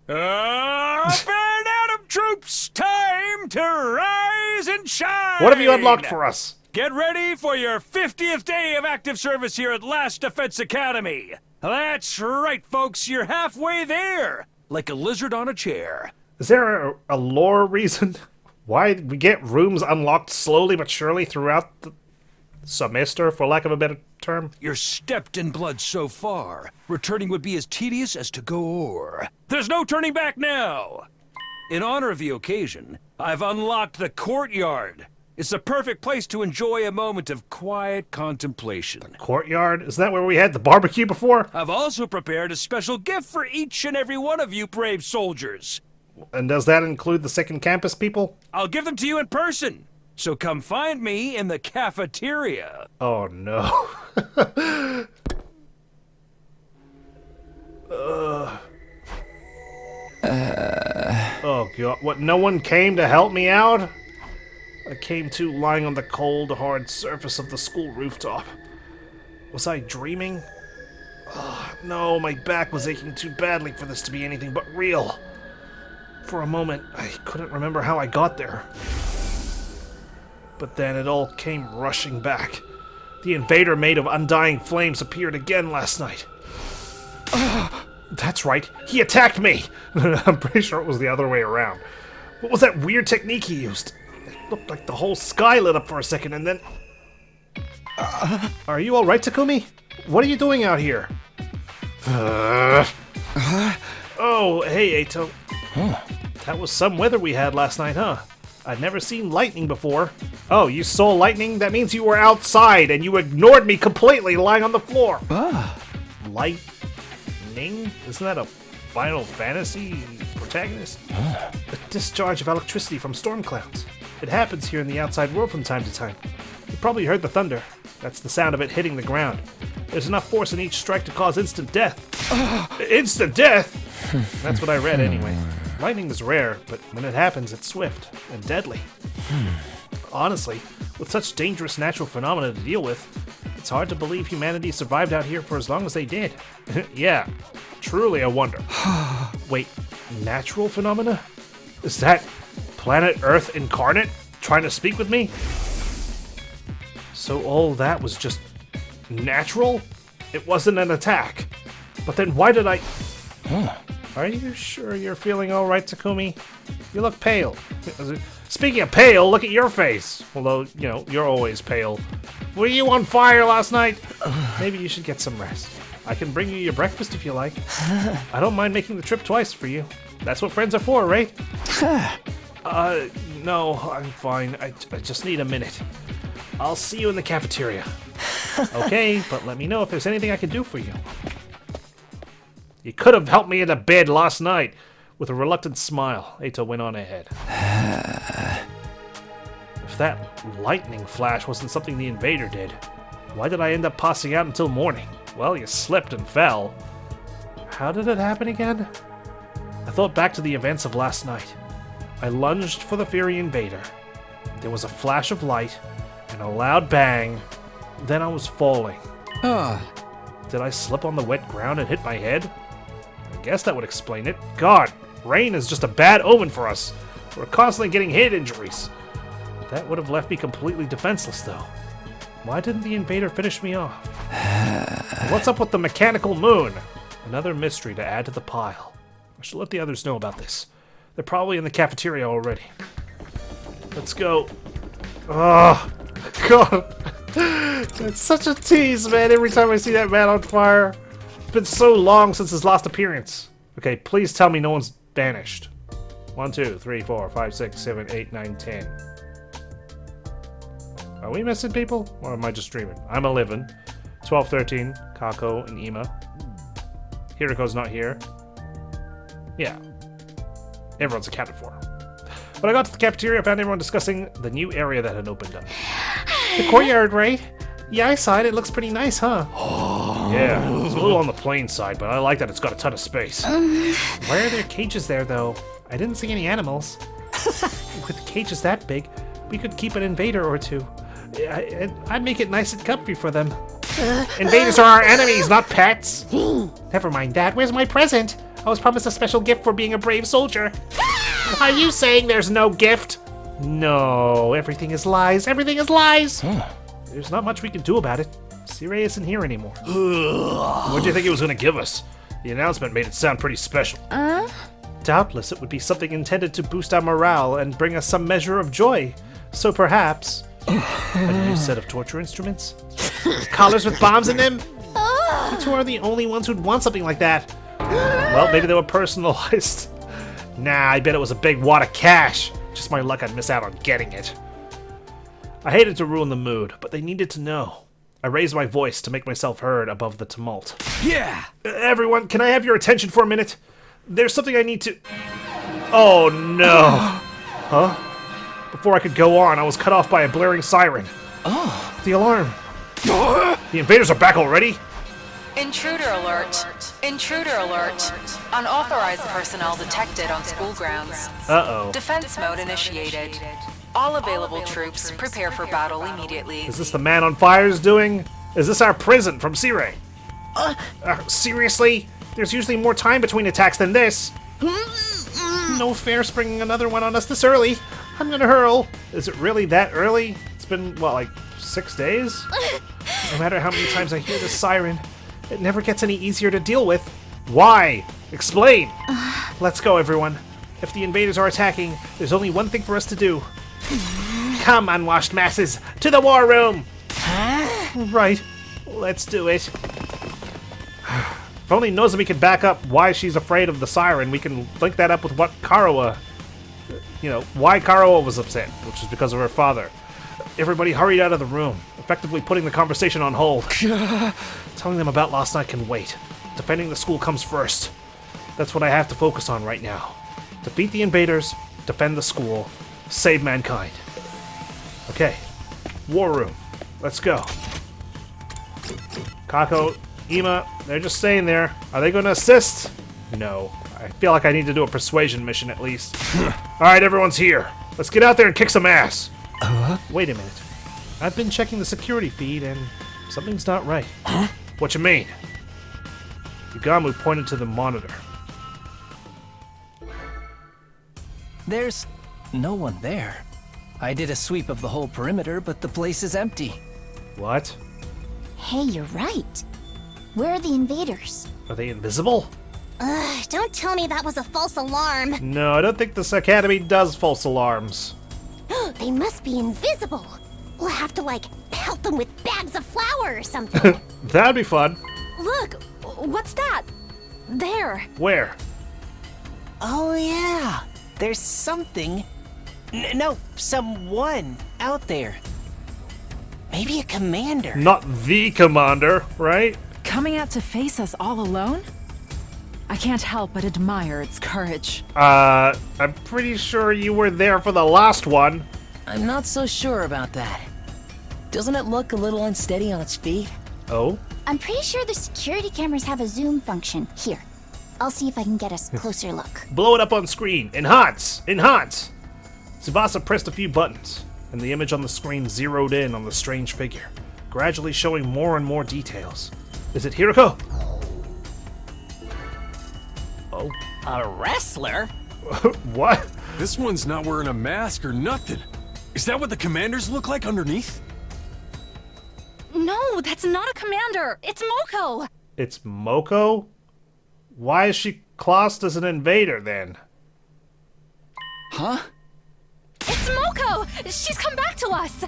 Up and Adam troops! Time to rise and shine! What have you unlocked for us? Get ready for your 50th day of active service here at Last Defense Academy. That's right, folks. You're halfway there. Like a lizard on a chair. Is there a lore reason why we get rooms unlocked slowly but surely throughout the semester, for lack of a better term? You're steeped in blood so far. Returning would be as tedious as to go o'er. There's no turning back now. In honor of the occasion, I've unlocked the courtyard. It's the perfect place to enjoy a moment of quiet contemplation. Courtyard? Isn't that where we had the barbecue before? I've also prepared a special gift for each and every one of you brave soldiers. And does that include the second campus people? I'll give them to you in person. So come find me in the cafeteria. Oh no. Oh god, what, no one came to help me out? I came to lying on the cold, hard surface of the school rooftop. Was I dreaming? Oh, no, my back was aching too badly for this to be anything but real. For a moment, I couldn't remember how I got there. But then it all came rushing back. The invader made of undying flames appeared again last night. That's right, he attacked me! I'm pretty sure it was the other way around. What was that weird technique he used? It looked like the whole sky lit up for a second and then... Are you alright, Takumi? What are you doing out here? Oh, hey, Eito. That was some weather we had last night, huh? I'd never seen lightning before. Oh, you saw lightning? That means you were outside and you ignored me completely lying on the floor. Lightning? Isn't that a Final Fantasy protagonist? A discharge of electricity from storm clouds. It happens here in the outside world from time to time. You probably heard the thunder. That's the sound of it hitting the ground. There's enough force in each strike to cause instant death. Instant death? That's what I read anyway. Lightning is rare, but when it happens, it's swift and deadly. Honestly, with such dangerous natural phenomena to deal with, it's hard to believe humanity survived out here for as long as they did. Yeah, truly a wonder. Wait, natural phenomena? Is that planet Earth incarnate trying to speak with me? So all that was just natural? It wasn't an attack. But then why did I... Are you sure you're feeling alright, Takumi? You look pale. Speaking of pale, look at your face. Although, you know, you're always pale. Were you on fire last night? Maybe you should get some rest. I can bring you your breakfast if you like. I don't mind making the trip twice for you. That's what friends are for, right? No, I'm fine. I just need a minute. I'll see you in the cafeteria. Okay, but let me know if there's anything I can do for you. You could have helped me into bed last night. With a reluctant smile, Eito went on ahead. If that lightning flash wasn't something the invader did, why did I end up passing out until morning? Well, you slipped and fell. How did it happen again? I thought back to the events of last night. I lunged for the fiery invader. There was a flash of light and a loud bang. Then I was falling. Did I slip on the wet ground and hit my head? I guess that would explain it. God, rain is just a bad omen for us. We're constantly getting head injuries. That would have left me completely defenseless, though. Why didn't the invader finish me off? And what's up with the mechanical moon? Another mystery to add to the pile. I should let the others know about this. They're probably in the cafeteria already. Let's go. Oh, God. It's such a tease, man, every time I see that man on fire. It's been so long since his last appearance. Okay, please tell me no one's banished. 1, 2, 3, 4, 5, 6, 7, 8, 9, 10. Are we missing people? Or am I just dreaming? I'm 11. 12, 13, Kako and Ima. Hiriko's not here. Yeah. Everyone's accounted for. When I got to the cafeteria, I found everyone discussing the new area that had opened up. The courtyard, right? Yeah, I saw it. It looks pretty nice, huh? Yeah, it's a little on the plain side, but I like that it's got a ton of space. Why are there cages there, though? I didn't see any animals. With cages that big, we could keep an invader or two. I'd make it nice and comfy for them. Invaders are our enemies, not pets. Never mind that. Where's my present? I was promised a special gift for being a brave soldier. Are you saying there's no gift? No, everything is lies. Everything is lies. There's not much we can do about it. Sirei isn't here anymore. What do you think he was going to give us? The announcement made it sound pretty special. Doubtless it would be something intended to boost our morale and bring us some measure of joy. So perhaps a new set of torture instruments? Collars with bombs in them? You two are the only ones who'd want something like that. Well, maybe they were personalized. Nah, I bet it was a big wad of cash. Just my luck I'd miss out on getting it. I hated to ruin the mood, but they needed to know. I raised my voice to make myself heard above the tumult. Yeah! Everyone, can I have your attention for a minute? There's something I need to... Oh, no. Huh? Before I could go on, I was cut off by a blaring siren. Oh. The alarm. The invaders are back already? Intruder alert. Intruder alert. Unauthorized personnel detected on school grounds. Uh-oh. Defense mode initiated. All available troops prepare for battle immediately. Is this the man on fire's doing? Is this our prison from Sirei? Seriously? There's usually more time between attacks than this. No fair springing another one on us this early. I'm gonna hurl. Is it really that early? It's been, what, like 6 days? No matter how many times I hear this siren, it never gets any easier to deal with. Why? Explain! Let's go, everyone. If the invaders are attacking, there's only one thing for us to do. Come, unwashed masses, to the war room! Right. Let's do it. If only Nozomi could back up why she's afraid of the siren, we can link that up with what Karawa... why Karawa was upset, which is because of her father. Everybody hurried out of the room, effectively putting the conversation on hold. Telling them about last night can wait. Defending the school comes first. That's what I have to focus on right now. Defeat the invaders, defend the school, save mankind. Okay, war room. Let's go. Kako, Ima, they're just staying there. Are they going to assist? No. I feel like I need to do a persuasion mission at least. Alright, everyone's here. Let's get out there and kick some ass. Wait a minute. I've been checking the security feed and something's not right. What you mean? Yugamu pointed to the monitor. There's no one there. I did a sweep of the whole perimeter, but the place is empty. What? Hey, you're right. Where are the invaders? Are they invisible? Ugh, don't tell me that was a false alarm. No, I don't think this academy does false alarms. They must be invisible. We'll have to, like, pelt them with bags of flour or something. That'd be fun. Look, what's that? There. Where? Oh yeah, there's something. No, someone out there. Maybe a commander. Not the commander, right? Coming out to face us all alone? I can't help but admire its courage. I'm pretty sure you were there for the last one. I'm not so sure about that. Doesn't it look a little unsteady on its feet? Oh? I'm pretty sure the security cameras have a zoom function. Here, I'll see if I can get a closer look. Blow it up on screen. Enhance! Enhance! Tsubasa pressed a few buttons, and the image on the screen zeroed in on the strange figure, gradually showing more and more details. Is it Hiroko? Oh. A wrestler? What? This one's not wearing a mask or nothing. Is that what the commanders look like underneath? No, that's not a commander. It's Moko. It's Moko? Why is she classed as an invader then? Huh? It's Moko. She's come back to us.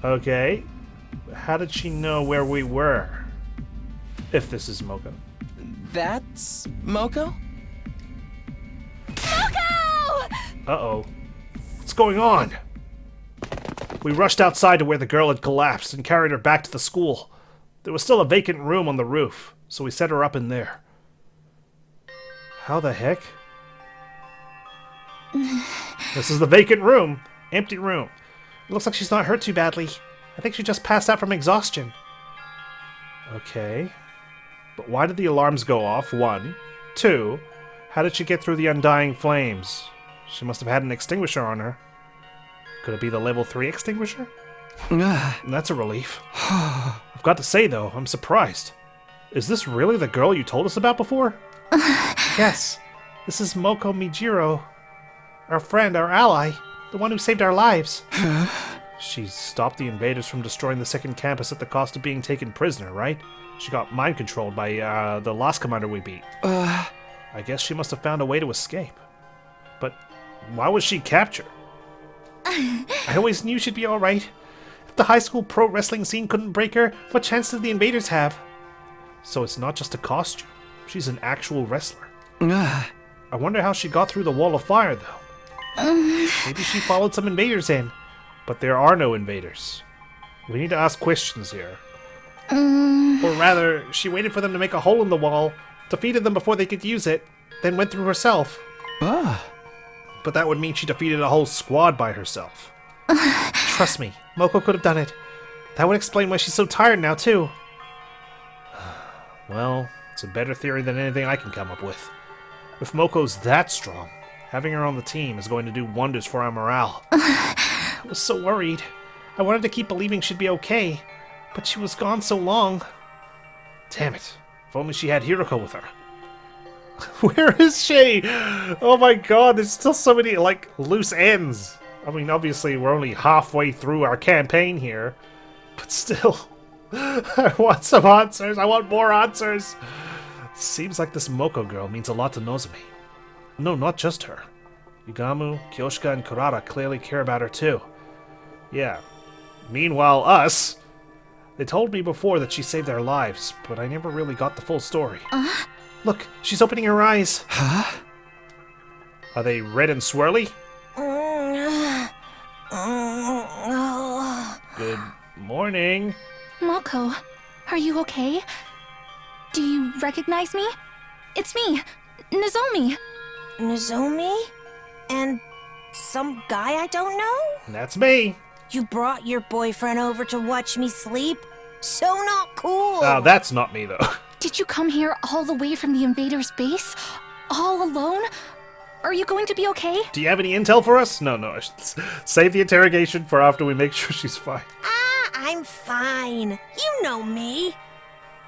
Okay. How did she know where we were? If this is Moko. That's Moko? Moko! Uh-oh. What's going on? We rushed outside to where the girl had collapsed and carried her back to the school. There was still a vacant room on the roof, so we set her up in there. How the heck? This is the vacant room. Empty room. It looks like she's not hurt too badly. I think she just passed out from exhaustion. Okay. But why did the alarms go off? 1. 2. How did she get through the undying flames? She must have had an extinguisher on her. Could it be the level 3 extinguisher? That's a relief. I've got to say, though, I'm surprised. Is this really the girl you told us about before? Yes. This is Moko Mijiro. Our friend, our ally. The one who saved our lives. She stopped the invaders from destroying the second campus at the cost of being taken prisoner, right? She got mind-controlled by, the last commander we beat. I guess she must have found a way to escape. But why was she captured? I always knew she'd be alright. If the high school pro wrestling scene couldn't break her, what chance did the invaders have? So it's not just a costume. She's an actual wrestler. I wonder how she got through the wall of fire, though. Maybe she followed some invaders in. But there are no invaders. We need to ask questions here. Or rather, she waited for them to make a hole in the wall, defeated them before they could use it, then went through herself. But that would mean she defeated a whole squad by herself. Trust me, Moko could have done it. That would explain why she's so tired now, too. Well, it's a better theory than anything I can come up with. If Moko's that strong, having her on the team is going to do wonders for our morale. I was so worried. I wanted to keep believing she'd be okay. But she was gone so long. Damn it. If only she had Hiroko with her. Where is she? Oh my god, there's still so many, like, loose ends. I mean, obviously, we're only halfway through our campaign here. But still, I want some answers. I want more answers. Seems like this Moko girl means a lot to Nozomi. No, not just her. Yugamu, Kyoshika, and Kurata clearly care about her too. Yeah. Meanwhile, us... They told me before that she saved their lives, but I never really got the full story. Look, she's opening her eyes. Huh? Are they red and swirly? Good morning. Moko, are you okay? Do you recognize me? It's me, Nozomi. Nozomi? And some guy I don't know? That's me. You brought your boyfriend over to watch me sleep? So not cool. Oh, that's not me, though. Did you come here all the way from the invader's base? All alone? Are you going to be okay? Do you have any intel for us? No, I should save the interrogation for after we make sure she's fine. I'm fine. You know me.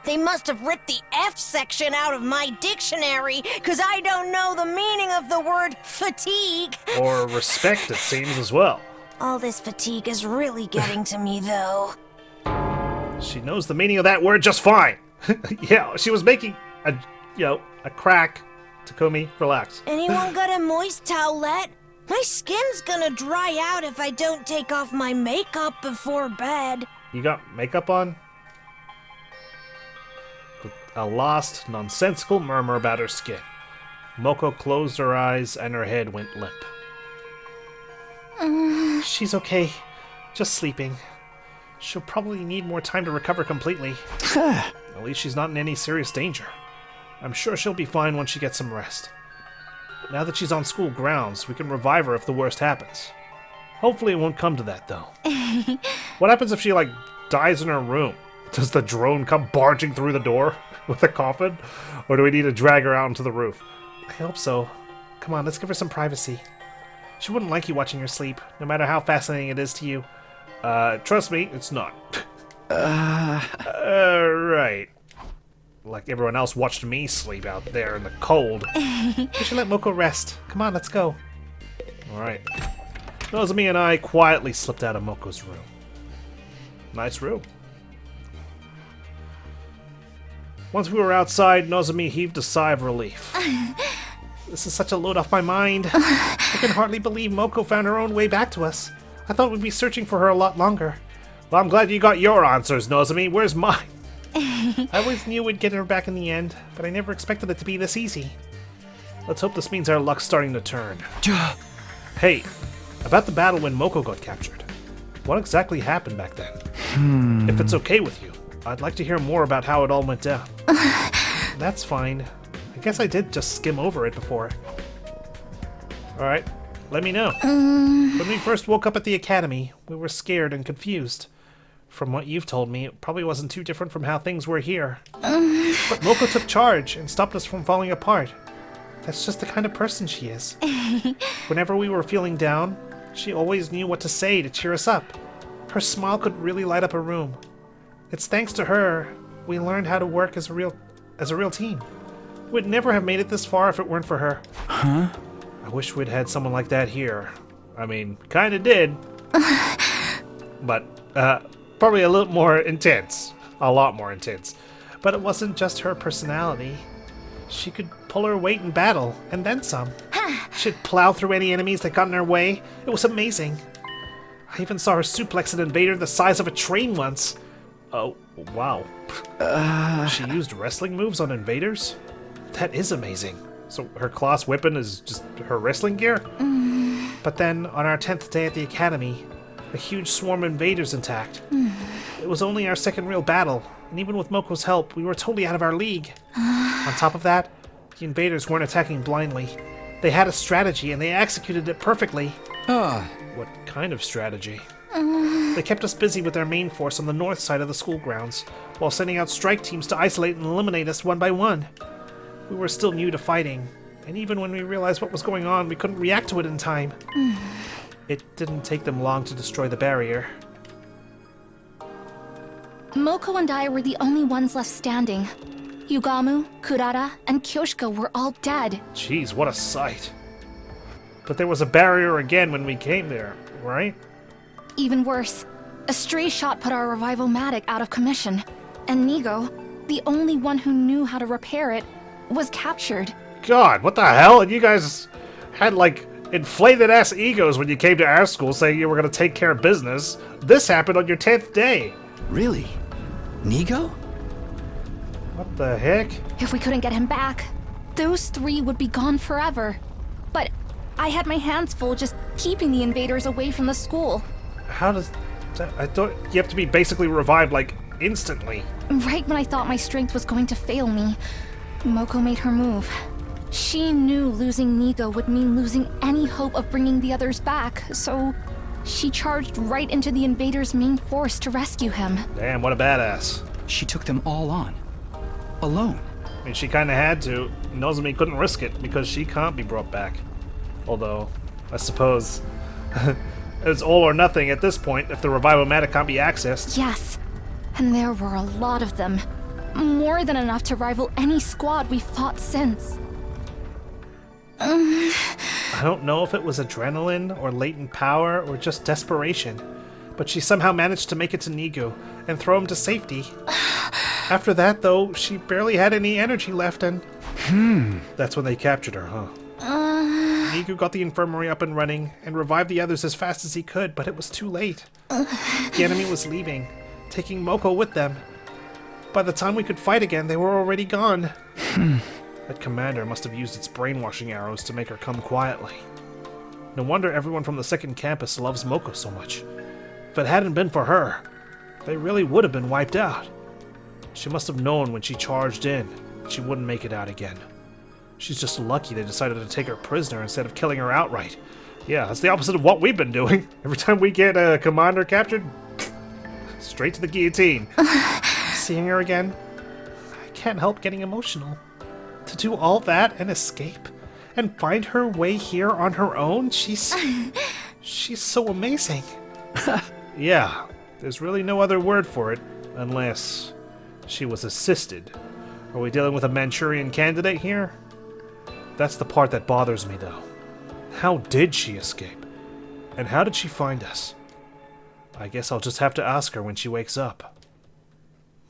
They must have ripped the F section out of my dictionary, because I don't know the meaning of the word fatigue. Or respect, it seems, as well. All this fatigue is really getting to me, though. She knows the meaning of that word just fine. Yeah, she was making a crack. Takumi, relax. Anyone got a moist towelette? My skin's gonna dry out if I don't take off my makeup before bed. You got makeup on? A lost, nonsensical murmur about her skin. Moko closed her eyes and her head went limp. She's okay. Just sleeping. She'll probably need more time to recover completely. At least she's not in any serious danger. I'm sure she'll be fine once she gets some rest. But now that she's on school grounds, we can revive her if the worst happens. Hopefully it won't come to that, though. What happens if she, dies in her room? Does the drone come barging through the door with a coffin? Or do we need to drag her out onto the roof? I hope so. Come on, let's give her some privacy. She wouldn't like you watching her sleep, no matter how fascinating it is to you. Trust me, it's not. Right. Like everyone else watched me sleep out there in the cold. We should let Moko rest. Come on, let's go. Alright. Nozomi and I quietly slipped out of Moko's room. Nice room. Once we were outside, Nozomi heaved a sigh of relief. This is such a load off my mind. I can hardly believe Moko found her own way back to us. I thought we'd be searching for her a lot longer. Well, I'm glad you got your answers, Nozomi. Where's mine? I always knew we'd get her back in the end, but I never expected it to be this easy. Let's hope this means our luck's starting to turn. Hey, about the battle when Moko got captured. What exactly happened back then? If it's okay with you, I'd like to hear more about how it all went down. That's fine. I guess I did just skim over it before. Alright, let me know. When we first woke up at the academy, we were scared and confused. From what you've told me, it probably wasn't too different from how things were here. But Moko took charge and stopped us from falling apart. That's just the kind of person she is. Whenever we were feeling down, she always knew what to say to cheer us up. Her smile could really light up a room. It's thanks to her we learned how to work as a real team. We'd never have made it this far if it weren't for her. Huh? I wish we'd had someone like that here. I mean, kinda did. But, probably a little more intense. A lot more intense. But it wasn't just her personality. She could pull her weight in battle, and then some. She'd plow through any enemies that got in her way. It was amazing. I even saw her suplex an invader the size of a train once. Oh, wow. She used wrestling moves on invaders? That is amazing. So her class weapon is just her wrestling gear? But then, on our 10th day at the academy, a huge swarm of invaders attacked. It was only our second real battle, and even with Moko's help, we were totally out of our league. On top of that, the invaders weren't attacking blindly. They had a strategy, and they executed it perfectly. What kind of strategy? They kept us busy with their main force on the north side of the school grounds, while sending out strike teams to isolate and eliminate us one by one. We were still new to fighting, and even when we realized what was going on, we couldn't react to it in time. It didn't take them long to destroy the barrier. Moko and I were the only ones left standing. Yugamu, Kurara, and Kyoshiko were all dead. Jeez, what a sight. But there was a barrier again when we came there, right? Even worse, a stray shot put our revival-matic out of commission, and Nigo, the only one who knew how to repair it, was captured. God, what the hell? And you guys had, like, inflated-ass egos when you came to our school saying you were going to take care of business. This happened on your 10th day. Really? Nigo? What the heck? If we couldn't get him back, those three would be gone forever. But I had my hands full just keeping the invaders away from the school. How does that... I thought you have to be basically revived, like, instantly. Right when I thought my strength was going to fail me, Moko made her move. She knew losing Nigo would mean losing any hope of bringing the others back, so she charged right into the invaders' main force to rescue him. Damn, what a badass. She took them all on. Alone. I mean, she kind of had to. Nozomi couldn't risk it because she can't be brought back. Although, I suppose it's all or nothing at this point if the revival-matic can't be accessed. Yes, and there were a lot of them. More than enough to rival any squad we've fought since. I don't know if it was adrenaline or latent power or just desperation, but she somehow managed to make it to Nigo and throw him to safety. After that, though, she barely had any energy left, and that's when they captured her, huh? Nigo got the infirmary up and running and revived the others as fast as he could, but it was too late. The enemy was leaving, taking Moko with them. By the time we could fight again, they were already gone. That commander must have used its brainwashing arrows to make her come quietly. No wonder everyone from the second campus loves Moko so much. If it hadn't been for her, they really would have been wiped out. She must have known when she charged in she wouldn't make it out again. She's just lucky they decided to take her prisoner instead of killing her outright. Yeah, that's the opposite of what we've been doing. Every time we get a commander captured, straight to the guillotine. Seeing her again, I can't help getting emotional. To do all that and escape, and find her way here on her own, she's so amazing. Yeah, there's really no other word for it, unless she was assisted. Are we dealing with a Manchurian candidate here? That's the part that bothers me, though. How did she escape? And how did she find us? I guess I'll just have to ask her when she wakes up.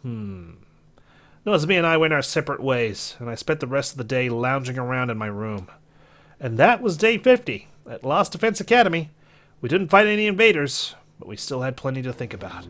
Nozomi and I went our separate ways, and I spent the rest of the day lounging around in my room. And that was day 50 at Lost Defense Academy. We didn't fight any invaders, but we still had plenty to think about.